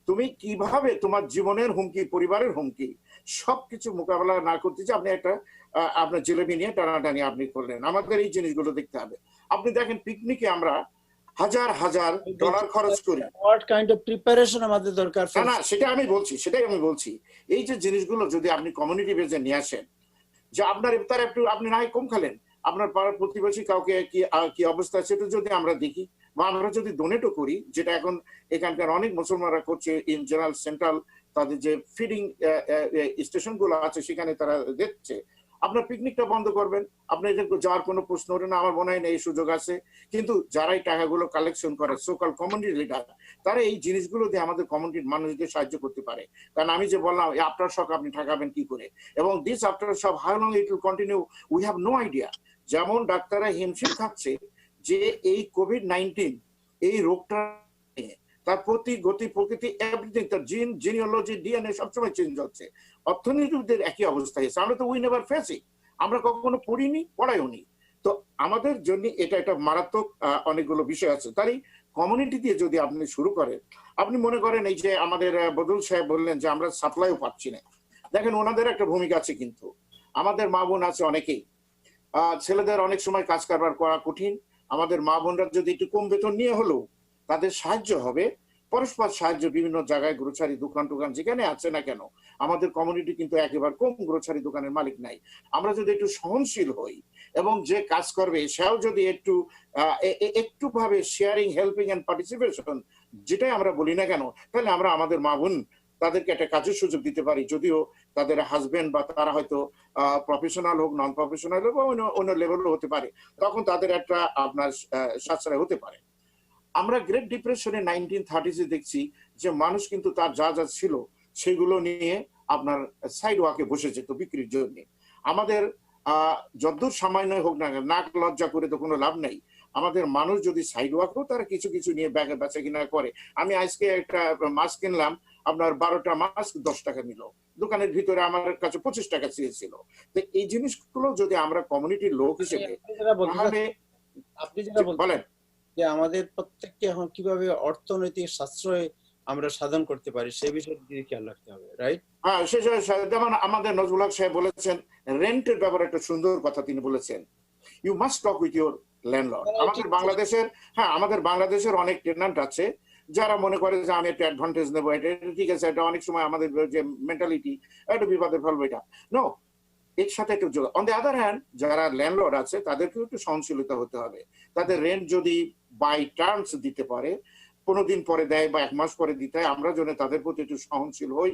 তুমি কিভাবে তোমার জীবনের হুমকি, পরিবারের হুমকি সবকিছু মোকাবেলা না করতে যে আপনি একটা আপনার জিলেবি নিয়ে টানাটানি আপনি করলেন। আমাদের এই জিনিসগুলো দেখতে হবে। আপনি দেখেন পিকনিকে আমরা হাজার হাজার ডলার খরচ করি। হোয়াট কাইন্ড অফ প্রিপারেশন আমাদের দরকার? না, সেটাই আমি বলছি। এই যে জিনিসগুলো যদি আপনি কমিউনিটি বেজে নিয়ে আসেন, যে আপনার ইফতার একটু আপনি না কম খেলেন, আপনার পাড়ার প্রতিবেশী কাউকে কি অবস্থা সেটা যদি আমরা দেখি বা আমরা যদি ডোনেটও করি, যেটা এখন এখানকার অনেক মুসলমানরা করছে, ইন জেনারেল সেন্ট্রাল তাদের যে ফিডিং স্টেশন গুলো আছে সেখানে তারা দিচ্ছে। আপনার পিকনিকটা বন্ধ করবেন, আপনার যাওয়ার কোনো প্রশ্ন ওঠে না, আমার মনে হয় না এই সুযোগ আছে। কিন্তু যারা এই টাকাগুলো কালেকশন করে, সোকাল কমিউনিটি লিডার, তারা এই জিনিসগুলো দিয়ে আমাদের কমিউনিটির মানুষদের সাহায্য করতে পারে। কারণ আমি যে বললাম আফটার শক আপনি ঠেকাবেন কি করে, এবং this aftershock how long it will continue, we have no idea. যেমন ডাক্তাররা হিমশিম খাচ্ছে যে এই কোভিড-19 এই রোগটা তার প্রতি গতি, প্রকৃতি, এভরিথিং, তার জিনিওলজি, ডিএনএ সবসময় চেঞ্জ হচ্ছে। অর্থনীতিবিদদের একই অবস্থা হয়েছে। আমরা তো উই নেভার ফেস ইট, আমরা কখনো পড়িনি, পড়াইও নি। তো আমাদের জন্য এটা একটা মারাত্মক অনেকগুলো বিষয় আছে। তারই কমিউনিটি দিয়ে যদি আপনি শুরু করেন, আপনি মনে করেন এই যে আমাদের বদরুল সাহেব বললেন যে আমরা সাপ্লাইও পাচ্ছি না, দেখেন ওনাদের একটা ভূমিকা আছে। কিন্তু আমাদের মা বোন আছে অনেকেই, ছেলেদের অনেক সময় কাজ কারবার করা কঠিন। আমাদের মা বোনরা যদি একটু কম বেতন নিয়ে হলেও তাদের সাহায্য হবে, পরস্পর সাহায্য। বিভিন্ন জায়গায় গ্রোসারি দোকান টোকান যেখানে আছে না কেন, আমাদের কমিউনিটি কিন্তু একেবারে কম গ্রোসারি দোকানের মালিক নাই। আমরা যদি একটু সহনশীল হই এবং যে কাজ করবে সেও যদি একটু ভাবে শেয়ারিং, হেল্পিং এন্ড পার্টিসিপেশন, যেটাই আমরা বলি না কেন, তাহলে আমরা আমাদের মা বোন তাদেরকে একটা কাজের সুযোগ দিতে পারি। যদিও তাদের হাজবেন্ড বা তারা হয়তো প্রফেশনাল হোক, নন প্রফেশনাল হোক বা অন্য লেভেলও হতে পারে, তখন তাদের একটা আপনার সাশ্রয় হতে পারে। আমরা গ্রেট ডিপ্রেশনে 1930s দেখছি যে মানুষ কিন্তু তার যা যা ছিল সেগুলো নিয়ে আপনার সাইড ওয়াকে বসে যেত বিক্রির জন্য। আমাদের যদ্দূর সামান্য হোক না, নাক লজ্জা করে তো কোনো লাভ নেই। আমাদের মানুষ যদি সাইড ওয়াকও তারা কিছু কিছু নিয়ে ব্যাগে বেচা কিনা করে। আমি আজকে একটা মাস্ক কিনলাম, আপনার 12টা মাস্ক 10 টাকা নিল, দোকানের ভিতরে আমার কাছে 25 টাকা চেয়েছিল। তো এই জিনিসগুলো যদি আমরা কমিউনিটির লোক হিসেবে, আপনি যেটা বলেন যে আমাদের প্রত্যেককে এখন কিভাবে অর্থনৈতিক সাশ্রয় আমরা সাধন করতে পারি সেই বিষয়ে দিকে খেয়াল রাখতে হবে, রাইট? হ্যাঁ, যেমন আমাদের নজরুল হক সাহেব বলেছেন রেন্টের ব্যাপারে একটা সুন্দর কথা তিনি বলেছেন, you must talk with your landlord. আমাদের বাংলাদেশের অনেক টেনান্ট আছে যারা মনে করে যে আমি একটা অ্যাডভান্টেজ নেবো, এটা ঠিক আছে, এটা অনেক সময় আমাদের যে মেন্টালিটি একটা বিপদে ফেলবো, এটা নো, এর সাথে একটু যোগ। অন দ্য আদার হ্যান্ড যারা ল্যান্ডলর্ড আছে তাদেরকেও একটু সহনশীলতা হতে হবে। তাদের রেন্ট যদি বাই টার্মস দিতে পারে, 15 দিন পরে দেয় বা 1 মাস পরে দিতে হয়, আমরা যেন তাদের প্রতি একটু সহনশীল হই।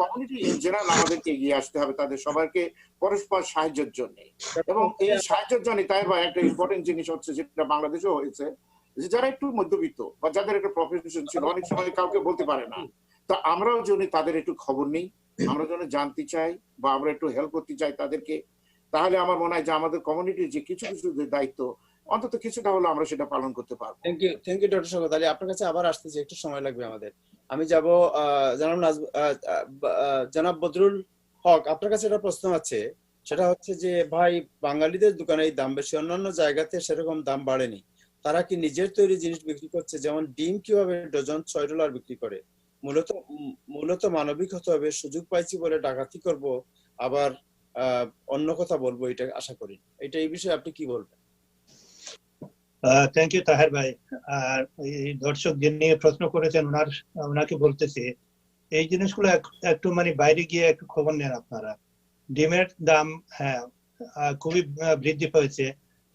কমিউনিটি ইন জেনারেল আমাদেরকে এগিয়ে আসতে হবে তাদের সবাইকে পরস্পর সাহায্যের জন্য। এবং এই সাহায্যের জন্য তাই একটা ইম্পর্টেন্ট জিনিস হচ্ছে, যেটা বাংলাদেশেও হয়েছে, যে যারা একটু মধ্যবিত্ত বা যাদের একটা প্রফেশন ছিল, অনেক সময় কাউকে বলতে পারে না, তো আমরাও যদি তাদের একটু খবর নিই, আমরা যেন জানতে চাই বা আমরা একটু হেল্প করতে চাই তাদেরকে, তাহলে আমার মনে হয় যে আমাদের কমিউনিটির যে কিছু কিছু দায়িত্ব অন্তত কিছুটা হলো আমরা সেটা পালন করতে পারবো। Thank you doctor Shawkat Ali, আপনার কাছে আবার আসতেছি, একটু সময় লাগবে আমাদের। আমি যাব জনাব বদরুল হক, আপনার কাছে একটা প্রশ্ন আছে, সেটা হচ্ছে যে ভাই, বাঙালিদের দোকানে এই দাম বেশি, অন্যান্য জায়গাতে সেরকম দাম বাড়েনি, তারা কি নিজের তৈরি জিনিস বিক্রি করছে? যেমন ডিম কিভাবে ডজন $6 বিক্রি করে, মূলত মানবিক হতে হবে, সুযোগ পাইছি বলে ডাকাতি করব, আবার অন্য কথা বলবো, এটা আশা করি। এটা এই বিষয়ে আপনি কি বলবেন? থ্যাংক ইউ তাহের ভাই। আর এই দর্শক যে নিয়ে প্রশ্ন করেছেন ওনাকে বলতেছি, এই জিনিসগুলো একটু মানে বাইরে গিয়ে একটু খবর নেন আপনারা। ডিমের দাম হ্যাঁ খুবই বৃদ্ধি পেয়েছে,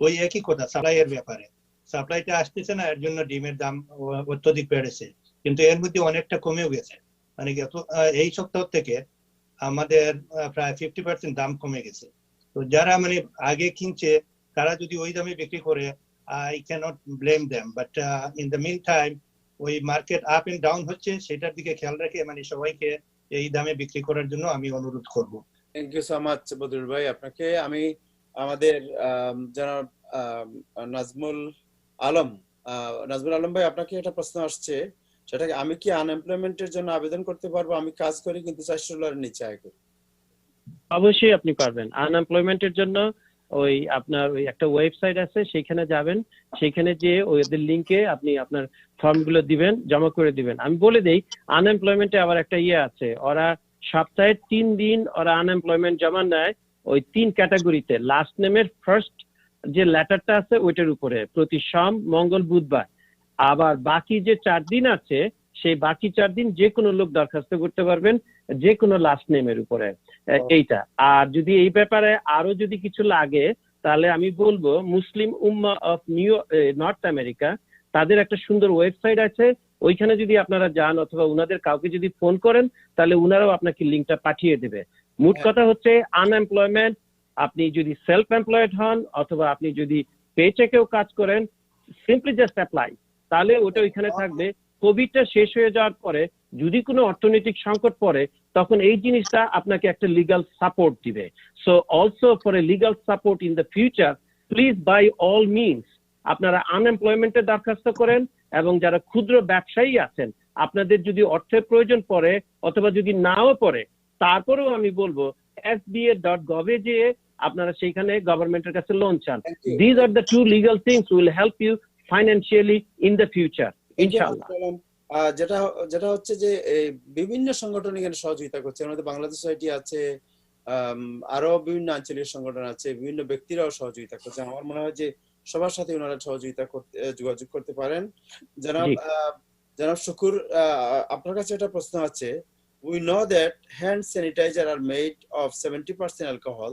ওই একই কথা সাপ্লাইয়ের ব্যাপারে, সাপ্লাইটা আসতেছে না, এর জন্য ডিমের দাম অত্যধিক বেড়েছে। কিন্তু এর মধ্যে অনেকটা কমেও গেছে, মানে এই সপ্তাহ থেকে আমাদের প্রায় 50% দাম কমে গেছে। তো যারা মানে আগে কিনছে তারা যদি ওই দামে বিক্রি করে, I cannot blame them, but in the meantime ওই মার্কেট আপ এন্ড ডাউন হচ্ছে, সেটার দিকে খেয়াল রেখে মানে সবাইকে এই দামে বিক্রি করার জন্য আমি অনুরোধ করব। Thank you so much Badrul ভাই আপনাকে। আমি আমাদের জনাব নাজমুল আলম ভাই, আপনাকে একটা প্রশ্ন আসছে, সেটা আমি কি আনএমপ্লয়মেন্টের জন্য আবেদন করতে পারবো? আমি কাজ করি কিন্তু $400 নিচে আয় করি। অবশ্যই আপনি পারবেন। আনএমপ্লয়মেন্টের জন্য ওই আপনার ওই একটা ওয়েবসাইট আছে, সেখানে যাবেন, সেখানে যে ওদের লিঙ্কে আপনি আপনার ফর্মগুলো দিবেন, জমা করে দিবেন। আমি বলে দেই, আনএমপ্লয়মেন্টে আবার একটা আছে, ওরা সপ্তাহে 3 দিন ওরা আনএমপ্লয়মেন্ট জমা নেয় ওই 3 ক্যাটাগরিতে। লাস্ট নেমের ফার্স্ট যে লেটারটা আছে ওইটার উপরে, প্রতি সোম, মঙ্গল, বুধবার। আবার বাকি যে 4 দিন আছে, সেই বাকি 4 দিন যে কোনো লোক দরখাস্ত করতে পারবেন, যে কোনো লাস্ট নেমের উপরে এইটা। আর যদি এই ব্যাপারে আরো যদি কিছু লাগে, তাহলে আমি বলবো মুসলিম উম্মা অফ নর্থ আমেরিকা, তাদের একটা সুন্দর ওয়েবসাইট আছে, ওইখানে যদি আপনারা যান অথবা উনাদের কাউকে যদি ফোন করেন, তাহলে উনারাও আপনাকে লিঙ্কটা পাঠিয়ে দেবে। মোট কথা হচ্ছে, আনএমপ্লয়মেন্ট, আপনি যদি সেলফ এমপ্লয়েড হন অথবা আপনি যদি পেচেকেও কাজ করেন, সিম্পলি জাস্ট অ্যাপ্লাই, তাহলে ওটা ওইখানে থাকবে। কোভিডটা শেষ হয়ে যাওয়ার পরে যদি কোনো অর্থনৈতিক সংকট পড়ে, তখন এই জিনিসটা আপনাকে একটা লিগাল সাপোর্ট দিবে। So also for a legal support in the future, please by all means আপনারা আনএমপ্লয়মেন্টের দরখাস্ত করেন। এবং যারা ক্ষুদ্র ব্যবসায়ী আছেন, আপনাদের যদি অর্থের প্রয়োজন পড়ে অথবা যদি নাও পড়ে, তারপরেও আমি বলবো SBA.gov এ যেয়ে আপনারা সেইখানে গভর্নমেন্টের কাছে লোন চান। These are the two legal things will help you financially in the future, ইনশাআল্লাহ। যেটা যেটা হচ্ছে যে বিভিন্ন সংগঠন এখানে সহযোগিতা করছে। আমাদের বাংলাদেশ সোসাইটি আছে, আরো বিভিন্ন আঞ্চলিক সংগঠন আছে, বিভিন্ন ব্যক্তিরাও সহযোগিতা করছে। আমার মনে হয় যে সবার সাথে ওনারা সহযোগিতা করতে, যোগাযোগ করতে পারেন। জনাব শুকুর, আপনার কাছে একটা প্রশ্ন আছে। We know that hand sanitizer are made of 70% alcohol.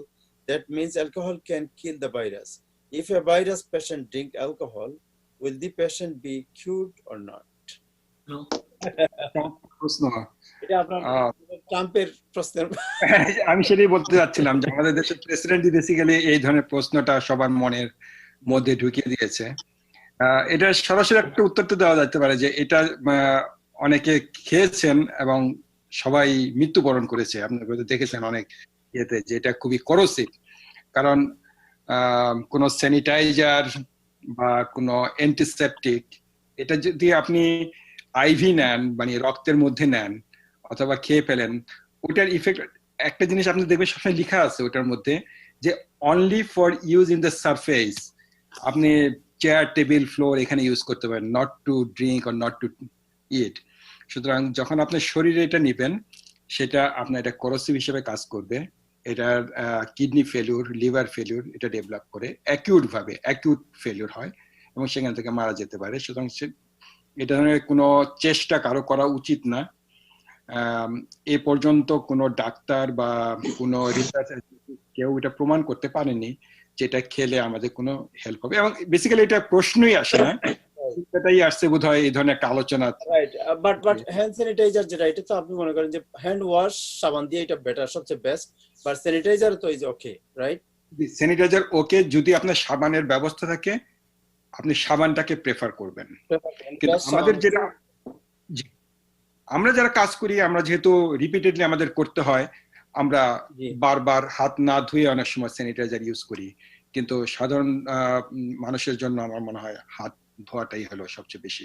That means alcohol can kill the virus. If a virus patient drink alcohol, will the patient be cured or not? No. প্রশ্ন। এটা আপনার ট্রাম্পের প্রশ্ন। আমি সেটাই বলতে যাচ্ছিলাম যে আমাদের দেশের প্রেসিডেন্টই বেসিক্যালি এই ধরনের প্রশ্নটা সবার মনের মধ্যে ঢুকিয়ে দিয়েছে। এটা সরাসরি একটা উত্তর তো দেওয়া যেতে পারে যে এটা অনেকে খেয়েছেন এবং সবাই মৃত্যুবরণ করেছে। আপনারা দেখেছেন অনেক ইয়েতে যে এটা খুবই করোসিভ। কারণ কোনো স্যানিটাইজার বা কোনো অ্যান্টিসেপটিক, এটা যদি আপনি আইভি নেন, মানে রক্তের মধ্যে নেন অথবা খেয়ে ফেলেন, ওটার ইফেক্ট, একটা জিনিস আপনি দেখবেন সবসময় লেখা আছে ওটার মধ্যে যে only for use in the surface. আপনি চেয়ার, টেবিল, ফ্লোর এখানে ইউজ করতে পারেন, not to drink or not to eat. সুতরাং যখন আপনার শরীরে এটা নিবেন, সেটা আপনার এটা করোসিভ হিসেবে কাজ করবে। এটার কিডনি ফেলিউর, লিভার ফেলিউর এটা ডেভেলপ করে, অ্যাকিউট ফেলিউর হয় এবং সেখান থেকে মারা যেতে পারে। সুতরাং এটা ধরনের কোনো চেষ্টা কারো করা উচিত না। এ পর্যন্ত কোনো ডাক্তার বা কোনো রিসার্চার কেউ এটা প্রমাণ করতে পারেনি যে এটা খেলে আমাদের কোনো হেল্প হবে, এবং বেসিক্যালি এটা প্রশ্নই আসে না। এটাই আসছে বোধহয় এই ধরনের একটা আলোচনা। রাইট, বাট হ্যান্ড স্যানিটাইজার যেটা, এটা তো আপনি মনে করেন যে হ্যান্ড ওয়াশ, সাবান দিয়ে এটা বেটার, সবচেয়ে বেস্ট। বাট স্যানিটাইজার তো ইজ ওকে, রাইট? স্যানিটাইজার ওকে, যদি আপনার সাবানের ব্যবস্থা থাকে আপনি সাবানটাকে প্রেফার করবেন। কিন্তু আমাদের যেটা, আমরা যারা কাজ করি, আমরা যেহেতু রিপিটেডলি আমাদের করতে হয়, আমরা বারবার হাত না ধুয়ে অনেক সময় স্যানিটাইজার ইউজ করি। কিন্তু সাধারণ মানুষের জন্য আমার মনে হয় হাত ধোয়াটাই হলো সবচেয়ে বেশি।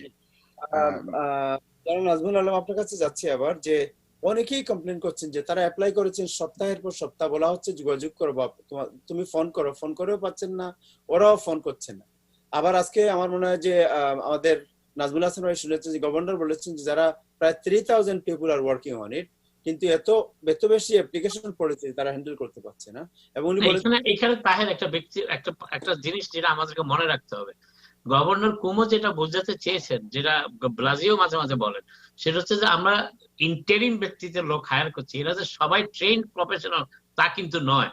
নাজমুল আলম, আপনার কাছে যাচ্ছি আবার, যে অনেকেই কমপ্লেন করছেন যে তারা অ্যাপ্লাই করেছেন, সপ্তাহের পর সপ্তাহ বলা হচ্ছে যোগাযোগ করো বা তুমি ফোন করো, ফোন করেও পাচ্ছেন না, ওরাও ফোন করছে না। আবার আজকে আমার মনে হয় যে আমাদের নাজমুল হাসান ভাই শুনেছেন যে গভর্নর বলেছেন যে যারা প্রায় 3000 people are working on it, কিন্তু এত বেশি অ্যাপ্লিকেশন পড়েছে তারা হ্যান্ডেল করতে পারছে না। এবং উনি বলেছেন এখানে তাহের একটা জিনিস যেটা আমাদেরকে মনে রাখতে হবে, গভর্নর কুমো যেটা বোঝাতে চেয়েছেন, যেটা ব্লাজিও মাঝে মাঝে বলেন, সেটা হচ্ছে যে আমরা ইন্টারিম ব্যক্তিতে লোক হায়ার করছি, এরা যে সবাই ট্রেন্ড প্রফেশনাল তা কিন্তু নয়।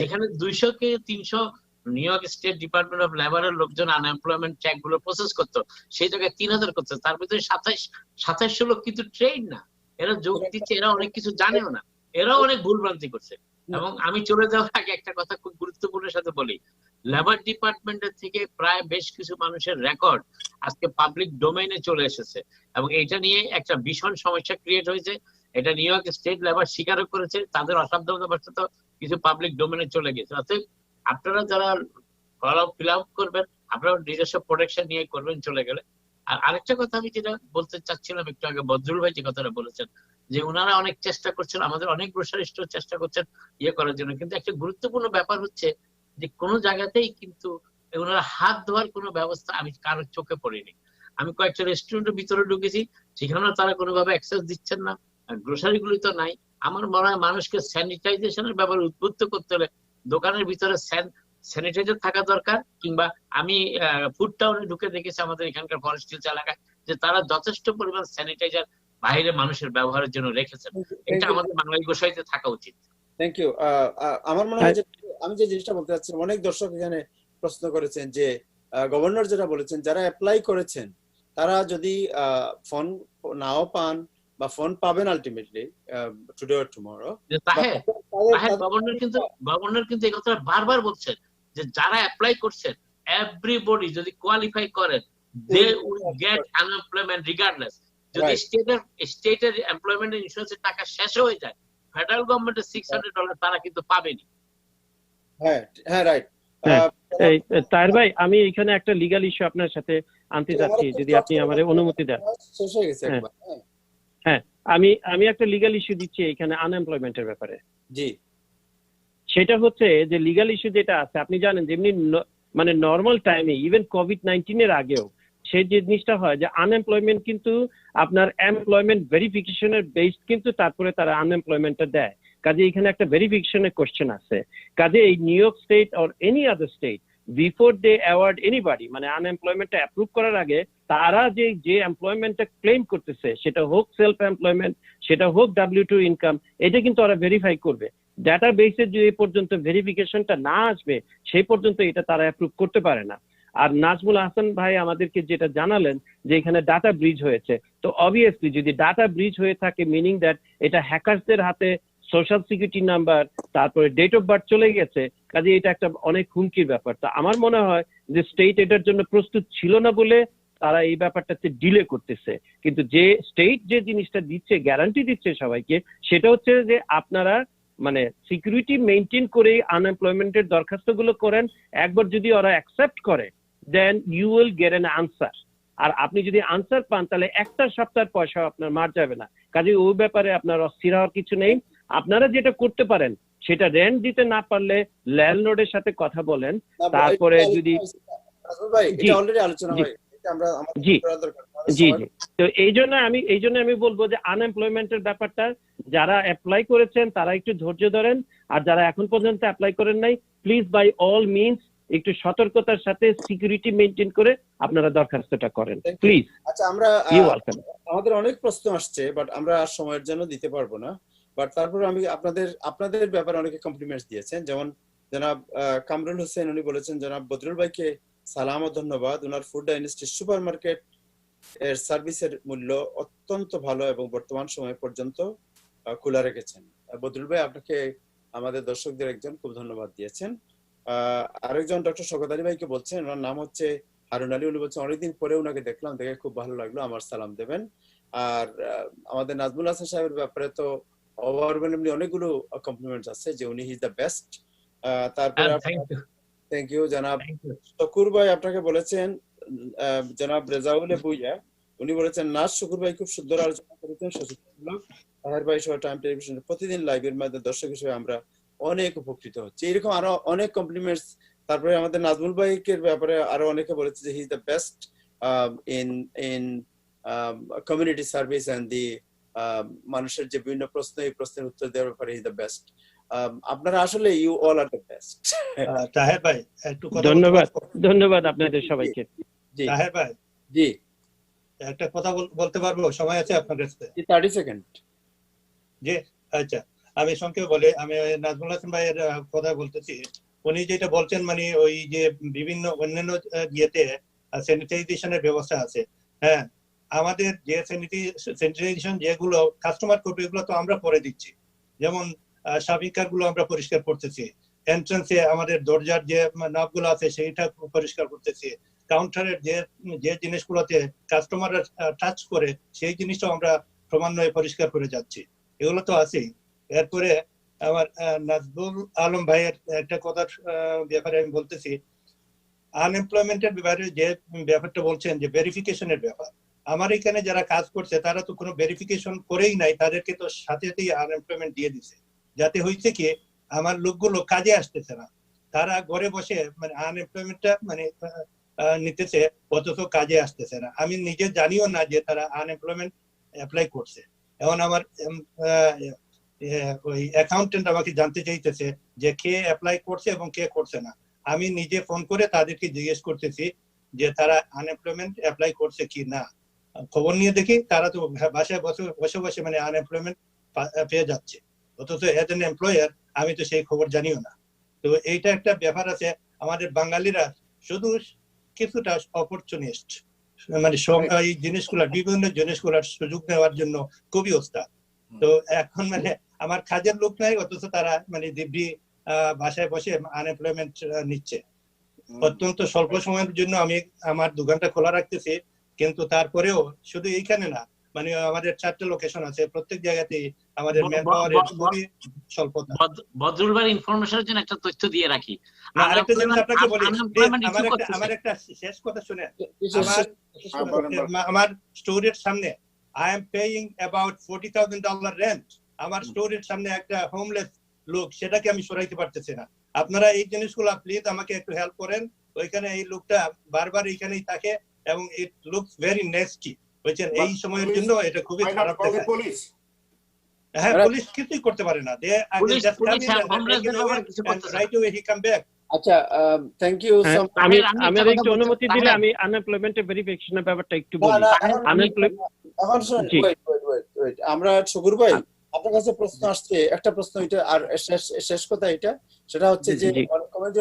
যেখানে 200 কে 300 New York state department of লেবারের লোকজন আনএমপ্লয়মেন্ট চেক গুলো প্রসেস করতো, সেই জায়গায় 3000 করছে, তার ভিতরে 2700 লোক কিন্তু ট্রেন না। এরা যোগ দিচ্ছে, এরা অনেক কিছু জানেও না, এরাও অনেক ভুলভ্রান্তি করছে। এবং আমি চলে যাওয়ার আগে একটা কথা খুব গুরুত্বপূর্ণ সাথে বলি, লেবার ডিপার্টমেন্টের থেকে প্রায় বেশ কিছু মানুষের রেকর্ড আজকে পাবলিক ডোমেইনে চলে এসেছে, এবং এটা নিয়ে একটা ভীষণ সমস্যা ক্রিয়েট হয়েছে। এটা নিউ ইয়র্ক স্টেট লেবার স্বীকারও করেছে, তাদের অসাবধানতাবশত কিছু পাবলিক ডোমেইনে চলে গেছে। অতএব আপনারা যারা ফিল আপ করবেন, আপনারা নিজস্ব প্রোটেকশন নিয়ে করবেন চলে গেলে। আর আরেকটা কথা আমি যেটা বলতে চাচ্ছিলাম একটু আগে, বদরুল ভাই যে কথাটা বলেছেন যে ওনারা অনেক চেষ্টা করছেন, আমাদের অনেক গ্রোসারি স্টোর চেষ্টা করছেন ইয়ে করার জন্য, কিন্তু একটা গুরুত্বপূর্ণ ব্যাপার হচ্ছে যে কোনো জায়গাতেই কিন্তু ওনারা হাত ধোয়ার কোনো ব্যবস্থা আমি কারোর চোখে পড়িনি। আমি কয়েকটা রেস্টুরেন্টের ভিতরে ঢুকেছি, সেখানেও তারা কোনোভাবে অ্যাক্সেস দিচ্ছেন না, গ্রোসারি গুলি তো নাই। আমার মনে হয় মানুষকে স্যানিটাইজেশনের ব্যাপারে উদ্বুদ্ধ করতে হলে দোকানের ভিতরে স্যানিটাইজার থাকা দরকার, কিংবা আমি ফুড টাউনে ঢুকে দেখেছি আমাদের এখানকার ফরেস্ট হিলস এলাকায় যে তারা যথেষ্ট পরিমাণ স্যানিটাইজার বাইরে মানুষের ব্যবহারের জন্য রেখেছেন। এটা আমাদের বাঙালি গোসাইতে থাকা উচিত। Thank you. আমার মনে হয় যে আমি যে জিনিসটা বলতে চাচ্ছি, অনেক দর্শক এখানে প্রশ্ন করেছেন যে গভর্নর যেটা বলেছেন যারা অ্যাপ্লাই করেছেন তারা যদি ফোন নাও পান বা ফোন পাবেন ultimately today or tomorrow, governor কিন্তু এই কথা বারবার বলছেন যে যারা অ্যাপ্লাই করছেন এভরিবডি যদি কোয়ালিফাই করেন they will get unemployment regardless. যদি স্টেটের এমপ্লয়মেন্ট ইন্স্যুরেন্সের টাকা শেষ হয়ে যায়, ফেডারেল গভর্নমেন্টের $600 তারা কিন্তু পাবেনি। হ্যাঁ রাইট। তার ভাই আমি এখানে একটা লিগ্যাল ইস্যু আপনার সাথে আনতে চাচ্ছি, যদি আপনি আমাদের অনুমতি দেন। হ্যাঁ, আমি একটা লিগ্যাল ইস্যু দিচ্ছি এখানে আনএমপ্লয়মেন্টের ব্যাপারে। জি, সেটা হচ্ছে যে লিগ্যাল ইস্যু যেটা আছে, আপনি জানেন যেমনি মানে নর্মাল টাইমে ইভেন কোভিড-19 এর আগেও সেই জিনিসটা হয় যে আনএমপ্লয়মেন্ট কিন্তু আপনার এমপ্লয়মেন্ট ভেরিফিকেশনের বেসড কিন্তু তারপরে তারা আনএমপ্লয়মেন্টটা দেয়। কাজে এখানে একটা ভেরিফিকেশনের কোশ্চেন আছে। কাজে এই New York state or any other state before they award anybody, মানে আনএমপ্লয়মেন্টটা অ্যাপ্রুভ করার আগে তারা যে এমপ্লয়মেন্টটা ক্লেম করতেছে, সেটা হোক সেলফ এমপ্লয়মেন্ট, সেটা হোক W2 ইনকাম, এটা কিন্তু ওরা ভেরিফাই করবে। ডাটা বেসে যে পর্যন্ত ভেরিফিকেশনটা না আসবে সেই পর্যন্ত এটা তারা অ্যাপ্রুভ করতে পারে না। আর নাজমুল হাসান ভাই আমাদেরকে যেটা জানালেন যে এখানে ডাটা ব্রিজ হয়েছে, তো অবভিয়াসলি যদি ডাটা ব্রিজ হয়ে থাকে মিনিং দ্যাট এটা হ্যাকারসদের হাতে সোশ্যাল সিকিউরিটি নাম্বার তারপরে ডেট অফ বার্থ চলে গেছে, কাজে এটা একটা অনেক হুমকির ব্যাপার। তো আমার মনে হয় যে স্টেট এটার জন্য প্রস্তুত ছিল না বলে তারা এই ব্যাপারটাতে ডিলে করতেছে। কিন্তু যে স্টেট যে জিনিসটা দিচ্ছে, গ্যারান্টি দিচ্ছে সবাইকে, সেটা হচ্ছে যে আপনারা মানে সিকিউরিটি মেনটেন করে আনএমপ্লয়মেন্টের দরখাস্তগুলো করেন। একবার যদি ওরা অ্যাকসেপ্ট করে then you will get an answer. আর আপনি যদি আনসার পান তাহলে একটা সপ্তাহের পয়সা আপনার মার যাবে না। কাজে ওই ব্যাপারে আপনার অস্থির হওয়ার কিছু নেই। আপনারা যেটা করতে পারেন সেটা রেন্ট দিতে না পারলে ল্যান্ডলর্ডের সাথে কথা বলেন, তারপরে যদি জি জি জি তো এই জন্য আমি বলবো যে আনএমপ্লয়মেন্টের ব্যাপারটা যারা অ্যাপ্লাই করেছেন তারা একটু ধৈর্য ধরেন, আর যারা এখন পর্যন্ত অ্যাপ্লাই করেন নাই প্লিজ বাই অল মিনস একটু সতর্কতার সাথে সিকিউরিটি মেনটেন করে আপনারা দরখাস্তটা করেন প্লিজ। আচ্ছা, আমাদের অনেক প্রশ্ন আসছে বাট আমরা সময়ের জন্য দিতে পারবো না, বাট তারপরে আমি আপনাদের ব্যাপারে অনেকে কমপ্লিমেন্টস দিয়েছেন। যেমন জনাব কামরুল হোসেন, উনি বলেছেন জনাব বদরুল ভাইকে সালাম ও ধন্যবাদ, ওনার ফুড ডাইনেস্টি সুপার মার্কেট এর সার্ভিসের মূল্য অত্যন্ত ভালো এবং বর্তমান সময় পর্যন্ত খোলা রেখেছেন। বদরুল ভাই আপনাকে আমাদের দর্শকদের একজন খুব ধন্যবাদ দিয়েছেন। আরেকজন ডক্টর শওকত আলী ভাইকে বলছেন, ওনার নাম হচ্ছে হারুন আলী, উনি বলছেন অনেকদিন পরে ওনাকে দেখলাম, দেখে খুব ভালো লাগলো, আমার সালাম দেবেন। আর আমাদের নাজমুল হাসান সাহেবের ব্যাপারে তো ওভারওয়েলমিংলি অনেকগুলো কমপ্লিমেন্টস আছে যে উনি হি ইজ দ্য বেস্ট। তারপরে থ্যাংক ইউ জনাব শকুর ভাই, আপনাকে বলেছেন জনাব রেজাউল বুইয়া, উনি বলেছেন নাজ শকুর ভাই খুব সুন্দর আলোচনা করেছেন, সচেতনমূলক। তাহের ভাই সহ টাইম টেলিভিশন প্রতিদিন লাইভের মাধ্যমে দর্শক হিসেবে আমরা অনেক উপকৃত হচ্ছে। এরকম আরো অনেক কমপ্লিমেন্টস। তারপরে আমাদের নাজমুল ভাইকের ব্যাপারে আরো অনেকে বলেছে যে he is the best in community service and the মানুষের যে বিভিন্ন প্রশ্ন, এই প্রশ্নের উত্তর দেওয়ার ব্যাপারে হি ইজ দ্য বেস্ট। আপনারা আসলে you all are the best. Taher ভাই একটু কথা ধন্যবাদ আপনাদের সবাইকে। জি তাহের ভাই, জি একটা কথা বলতে পারবো? সময় আছে আপনার কাছে? 30 সেকেন্ড। জি আচ্ছা, আমি সংক্ষেপে বলে আমি নাজমুল হাসান ভাইয়ের কথা বলতেছি। উনি যেটা বলছেন মানে ওই যে বিভিন্ন অন্যান্য ইয়েতে স্যানিটাইজেশনের ব্যবস্থা আছে। হ্যাঁ, আমাদের যে স্যানিটাইজেশন যেগুলো কাস্টমার করবে এগুলো তো আমরা করে দিচ্ছি। যেমন সাবিকার গুলো আমরা পরিষ্কার করতেছি, এন্ট্রান্সে আমাদের দরজার যে নাবগুলো আছে সেইটা পরিষ্কার করতেছি, কাউন্টারের যে জিনিসগুলোতে কাস্টমাররা টাচ করে সেই জিনিসটাও আমরা ক্রমান্বয়ে পরিষ্কার করে যাচ্ছি। এগুলো তো আছেই। এরপরে আমার নাজবুল আলম ভাইয়ের একটা কথার ব্যাপারে আমি বলতেছি, আনএমপ্লয়মেন্টের ব্যাপারে যে ব্যাপারটা বলছেন যে ভেরিফিকেশনের ব্যাপার, আমার এখানে যারা কাজ করছে তারা তো কোনো ভেরিফিকেশন করেই নাই, তাদেরকে তো সাথে সাথেই আনএমপ্লয়মেন্ট দিয়ে দিছে। যাতে হয়েছে কি আমার লোকগুলো কাজে আসতেছে না। তারা ঘরে বসে মানে আনএমপ্লয়মেন্টটা মানে নিতেছে, অথচ কাজে আসতেছে না। আমি নিজে জানিও না যে তারা আনএমপ্লয়মেন্ট অ্যাপ্লাই করছে। এখন আমার ওই অ্যাকাউন্টেন্ট আমাকে জানতে চাইতেছে যে কে অ্যাপ্লাই করছে এবং কে করছে না। আমি নিজে ফোন করে তাদেরকে জিজ্ঞেস করতেছি যে তারা আনএমপ্লয়মেন্ট অ্যাপ্লাই করছে কি না। খবর নিয়ে দেখি তারা তো বাসায় বসে বসে মানে আনএমপ্লয়মেন্ট পেয়ে যাচ্ছে, অথচ এজ এন এমপ্লয়ার আমি তো সেই খবর জানিও না। তো এইটা একটা ব্যাপার আছে, আমাদের বাঙালিরা শুধু কিছুটা অপরচুনিস্ট, মানে এই জিনিসগুলা বিভিন্ন জিনিসগুলার সুযোগ নেওয়ার জন্য খুবই ওস্তাদ। তো এখন মানে আমার কাজের লোক নাই, অথচ তারা মানে দিব্যি বাসায় বসে আনএমপ্লয়মেন্ট নিচ্ছে। অত্যন্ত স্বল্প সময়ের জন্য আমি আমার দোকানটা খোলা রাখতেছি, কিন্তু তারপরেও শুধু এইখানে না, মানে আমাদের 4টে লোকেশন আছে, প্রত্যেক জায়গাতেই আমাদের ম্যান পাওয়ারের খুবই স্বল্পতা। বদরুল ভাই ইনফরমেশনের জন্য একটা তথ্য দিয়ে রাখি। আরেকটা জিনিস আপনাকে বলি, আমার একটা শেষ কথা শুনে, আমার স্টোরের সামনে I am paying about $40,000 rent. আমার স্টোরের সামনে একটা হোমলেস লোক, সেটাকে আমি সরাইতে পারতেছি না। আপনারা এই জিনিসগুলো প্লিজ আমাকে একটু হেল্প করেন। ওইখানে এই লোকটা বারবার এইখানেই থাকে এবং ইট লুকস ভেরি নেস্টি, বুঝছেন? এই সময়ের জন্য এটা খুবই খারাপ দেখায়। হ্যাঁ, পুলিশ কিছুই করতে পারে না। আচ্ছা, থ্যাংক ইউ। আমি একটু অনুমতি দিলে আমি আনএমপ্লয়মেন্টের ভেরিফিকেশনের ব্যাপারটা একটু বলি। এখন শুনুন, আমরা সবুর ভাই আপনার কাছে প্রশ্ন আসছে, একটা প্রশ্ন এটা, আর শেষ কথা এটা, সেটা হচ্ছে যে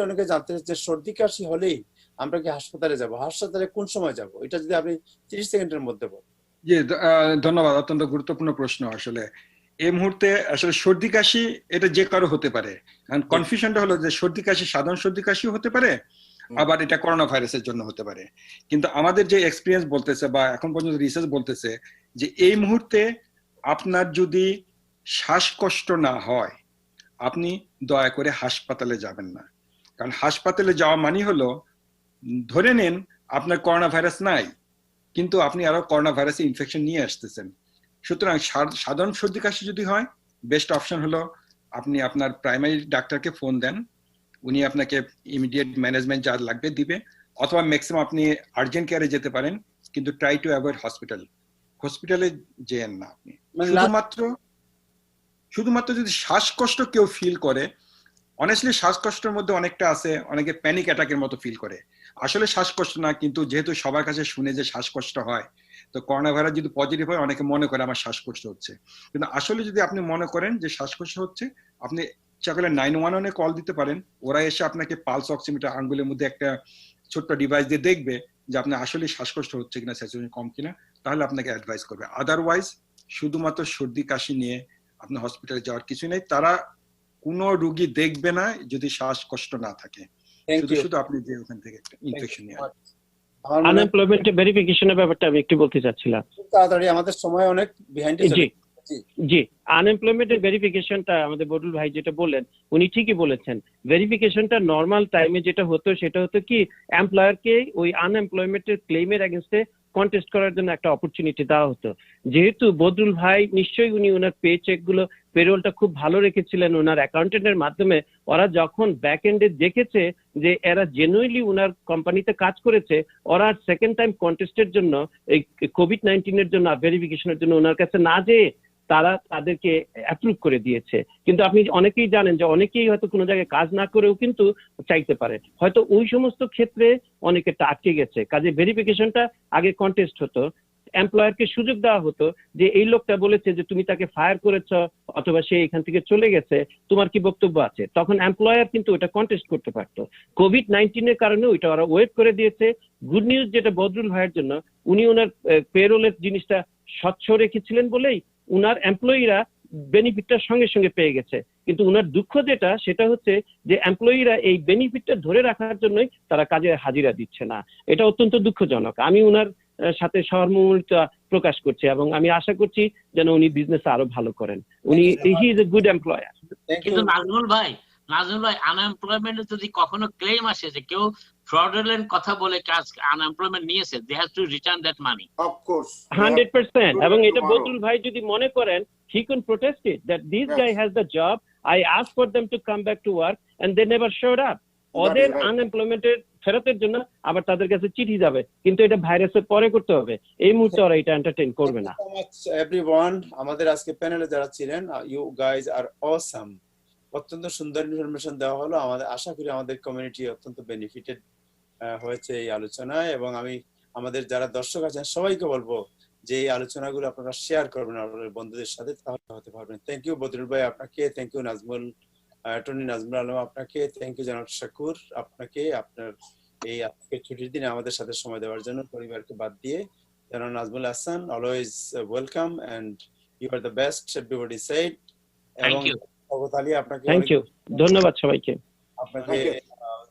অনেকে জানতে চাচ্ছে সর্দি কাশি হলেই আমরা কি হাসপাতালে যাব, হাসপাতালে কোন সময় যাব, এটা যদি আপনি 30 সেকেন্ডের মধ্যে বলেন। জি, ধন্যবাদ। অত্যন্ত গুরুত্বপূর্ণ প্রশ্ন। আসলে এই মুহূর্তে আসলে সর্দি কাশি এটা যে কারো হতে পারে। কারণ কনফিউশনটা হলো যে সর্দি কাশি সাধারণ সর্দি কাশিও হতে পারে, আবার এটা করোনা ভাইরাসের জন্য হতে পারে। কিন্তু আমাদের যে এক্সপিরিয়েন্স বলতেছে বা এখন পর্যন্ত রিসার্চ বলতেছে যে এই মুহূর্তে আপনার যদি শ্বাসকষ্ট না হয়, আপনি দয়া করে হাসপাতালে যাবেন না। কারণ হাসপাতালে যাওয়া মানে হলো, ধরে নেন আপনার করোনা ভাইরাস নাই, কিন্তু আপনি আরো করোনা ভাইরাসে ইনফেকশন নিয়ে আসতেছেন। সুতরাং সাধারণ সর্দি কাশি যদি হয়, বেস্ট অপশন হলো আপনি আপনার প্রাইমারি ডাক্তারকে ফোন দেন, উনি আপনাকে ইমিডিয়েট ম্যানেজমেন্ট যা লাগবে দিবে, অথবা ম্যাক্সিমাম আপনি আর্জেন্ট কেয়ারে যেতে পারেন, কিন্তু ট্রাই টু অ্যাভয়েড হসপিটালে যেয়েন না আপনি। শুধুমাত্র যদি শ্বাসকষ্ট কেউ ফিল করে, অনেস্টলি শ্বাসকষ্টের মধ্যে অনেকটা আছে, অনেকে প্যানিক অ্যাটাকের মতো ফিল করে, আসলে শ্বাসকষ্ট না, কিন্তু যেহেতু সবার কাছে শুনে যে শ্বাসকষ্ট হয়, তো করোনা ভাইরাস যদি পজিটিভ হয় অনেকে মনে করে আমার শ্বাসকষ্ট হচ্ছে। কিন্তু আসলে যদি আপনি মনে করেন যে শ্বাসকষ্ট হচ্ছে, আপনি ইচ্ছা করলে 911 কল দিতে পারেন, ওরা এসে আপনাকে পালস অক্সিমিটার আঙ্গুলের মধ্যে একটা ছোট্ট ডিভাইস দিয়ে দেখবে যে আপনি আসলে শ্বাসকষ্ট হচ্ছে কিনা, স্যাচুরেশন কম কিনা, তাহলে আপনাকে অ্যাডভাইস করবে। আদারওয়াইজ শুধুমাত্র সর্দি কাশি নিয়ে আপনি হসপিটালে যাওয়ার কিছু নেই। তারা কোনো রোগী দেখবে না যদি শ্বাসকষ্ট না থাকে, শুধু আপনি যে ওখান থেকে ইনফেকশন নিয়ে। আনএমপ্লয়মেন্ট ভেরিফিকেশনের ব্যাপারটা আমি একটু বলতে চাচ্ছিলাম। তাড়াতাড়ি, আমাদের সময় অনেক বিহাইন্ডে চলে। জি, আনএমপ্লয়মেন্টের ভেরিফিকেশনটা আমাদের বদরুল ভাই যেটা বললেন, উনি ঠিকই বলেছেন। ভেরিফিকেশনটা নর্মাল টাইমে যেটা হতো সেটা হতো কি, এমপ্লয়ারকে ওই আনএমপ্লয়মেন্টের ক্লেমের এগেইনস্টে কন্টেস্ট করার জন্য একটা অপরচুনিটি দেওয়া হতো। যেহেতু বদরুল ভাই নিশ্চয়ই উনি ওনার পে চেক গুলো, পেরোলটা খুব ভালো রেখেছিলেন ওনার অ্যাকাউন্টেন্টের মাধ্যমে, ওরা যখন ব্যাক এন্ডে দেখেছে যে এরা জেনুইনলি ওনার কোম্পানিতে কাজ করেছে, ওরা সেকেন্ড টাইম কন্টেস্টের জন্য এই কোভিড-19 এর জন্য ভেরিফিকেশনের জন্য ওনার কাছে না যেয়ে তারা তাদেরকে অ্যাপ্রুভ করে দিয়েছে। কিন্তু আপনি অনেকেই জানেন যে অনেকেই হয়তো কোনো জায়গায় কাজ না করেও কিন্তু চাইতে পারে, হয়তো ওই সমস্ত ক্ষেত্রে অনেকে আটকে গেছে। কাজে ভেরিফিকেশনটা আগে কন্টেস্ট হতো, এমপ্লয়ারকে সুযোগ দেওয়া হতো যে এই লোকটা বলেছে যে তুমি তাকে ফায়ার করেছ অথবা সে এখান থেকে চলে গেছে, তোমার কি বক্তব্য আছে, তখন এমপ্লয়ার কিন্তু ওটা কন্টেস্ট করতে পারতো। কোভিড-19 এর কারণে ওইটা ওরা ওয়েট করে দিয়েছে। গুড নিউজ যেটা বদরুল ভাইয়ের জন্য, উনি ওনার পেরোলের জিনিসটা স্বচ্ছ রেখেছিলেন বলেই উনার এমপ্লয়িরা বেনিফিটটা সঙ্গে সঙ্গে পেয়ে গেছে। কিন্তু উনার দুঃখ যেটা, সেটা হচ্ছে যে এমপ্লয়িরা এই বেনিফিটটা ধরে রাখার জন্যই তারা কাজে হাজিরা দিচ্ছে না। এটা অত্যন্ত দুঃখজনক। আমি উনার সাথে সহমর্মিতা প্রকাশ করছি এবং আমি আশা করছি যেন উনি বিজনেস আরো ভালো করেন। উনি he is a good employer. কিন্তু নাজমুল ভাই আনএমপ্লয়মেন্টে যদি কখনো ক্লেম আসে যে কেউ ফ্রডুলেন্ট কথা বলে কাজ আনএমপ্লয়মেন্ট নিয়েছে, they have to return that money. Of course 100%। এবং এটা বদরুল ভাই যদি মনে করেন, he can protest it that this guy has the job, I asked for them to come back to work and they never showed up. ওদের আনএমপ্লয়মেন্টের ফেরতের জন্য আবার তাদের কাছে চিঠি যাবে, কিন্তু এটা ভাইরাসের পরে করতে হবে, এই মুহূর্তে ওরা এটা এন্টারটেইন করবে না। এভরিওয়ান, আমাদের আজকে প্যানেলে যারা ছিলেন, ইউ গাইজ আর অসাম। অত্যন্ত সুন্দর ইনফরমেশন দেওয়া হলো। আমাদের আশা করি আমাদের কমিউনিটি অত্যন্ত বেনিফিটেড হয়েছে এই আলোচনায়, এবং আমি আমাদের যারা দর্শক আছেন সবাইকে বলবো যে এই আলোচনাগুলো আপনারা শেয়ার করবেন আপনাদের বন্ধুদের সাথে, তাহলে হতে পারবেন। থ্যাংক ইউ বদরুল ভাই আপনাকে, thank you Nazmul, attorney Nazmul Alam আপনাকে, থ্যাংক ইউ জনাব শাকুর আপনাকে, আপনার এই আজকে ছুটির দিনে আমাদের সাথে সময় দেওয়ার জন্য, পরিবারকে বাদ দিয়ে। জনাব Nazmul Hasan, always welcome and you are the best, everybody said. Thank you. আপনাকে থ্যাংক ইউ, ধন্যবাদ সবাইকে। আপনাকে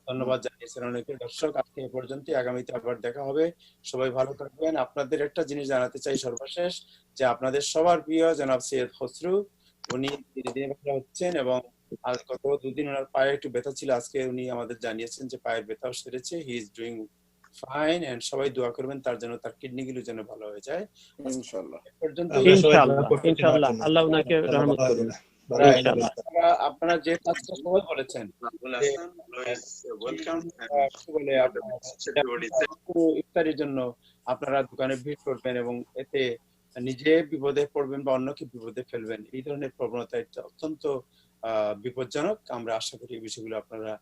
ধন্যবাদ জানিয়েছেন অনেকে। দর্শক, আজকে এ পর্যন্তই, আগামীতে আবার দেখা হবে। সবাই ভালো থাকবেন। আপনাদের একটা জিনিস জানাতে চাই সর্বশেষ, যে আপনাদের সবার প্রিয় জনাব সৈয়দ খসরু, উনি ধীরে ধীরে ভালো হচ্ছেন, এবং আজ গত দুদিন ওনার পায়ে একটু ব্যথা ছিল, আজকে উনি আমাদের জানিয়েছেন যে পায়ের ব্যথাও সেরেছে। He is doing fine, and সবাই দোয়া করবেন তার জন্য, তার কিডনি গুলো যেন ভালো হয়ে যায় ইনশাআল্লাহ। এ পর্যন্ত ইনশাআল্লাহ আল্লাহ ওনাকে রহমত করুন। আপনারা যে কাজটা সবাই বলেছেন, ইফতারির জন্য আপনারা দোকানে ভিড় করবেন এবং এতে নিজে বিপদে পড়বেন বা অন্যকে বিপদে ফেলবেন, এই ধরনের প্রবণতা অত্যন্ত বিপজ্জনক। আমরা আশা করি এই বিষয়গুলো আপনারা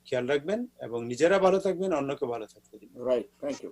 খেয়াল রাখবেন এবং নিজেরা ভালো থাকবেন, অন্যকে ভালো থাকতে দিন। Right, thank you.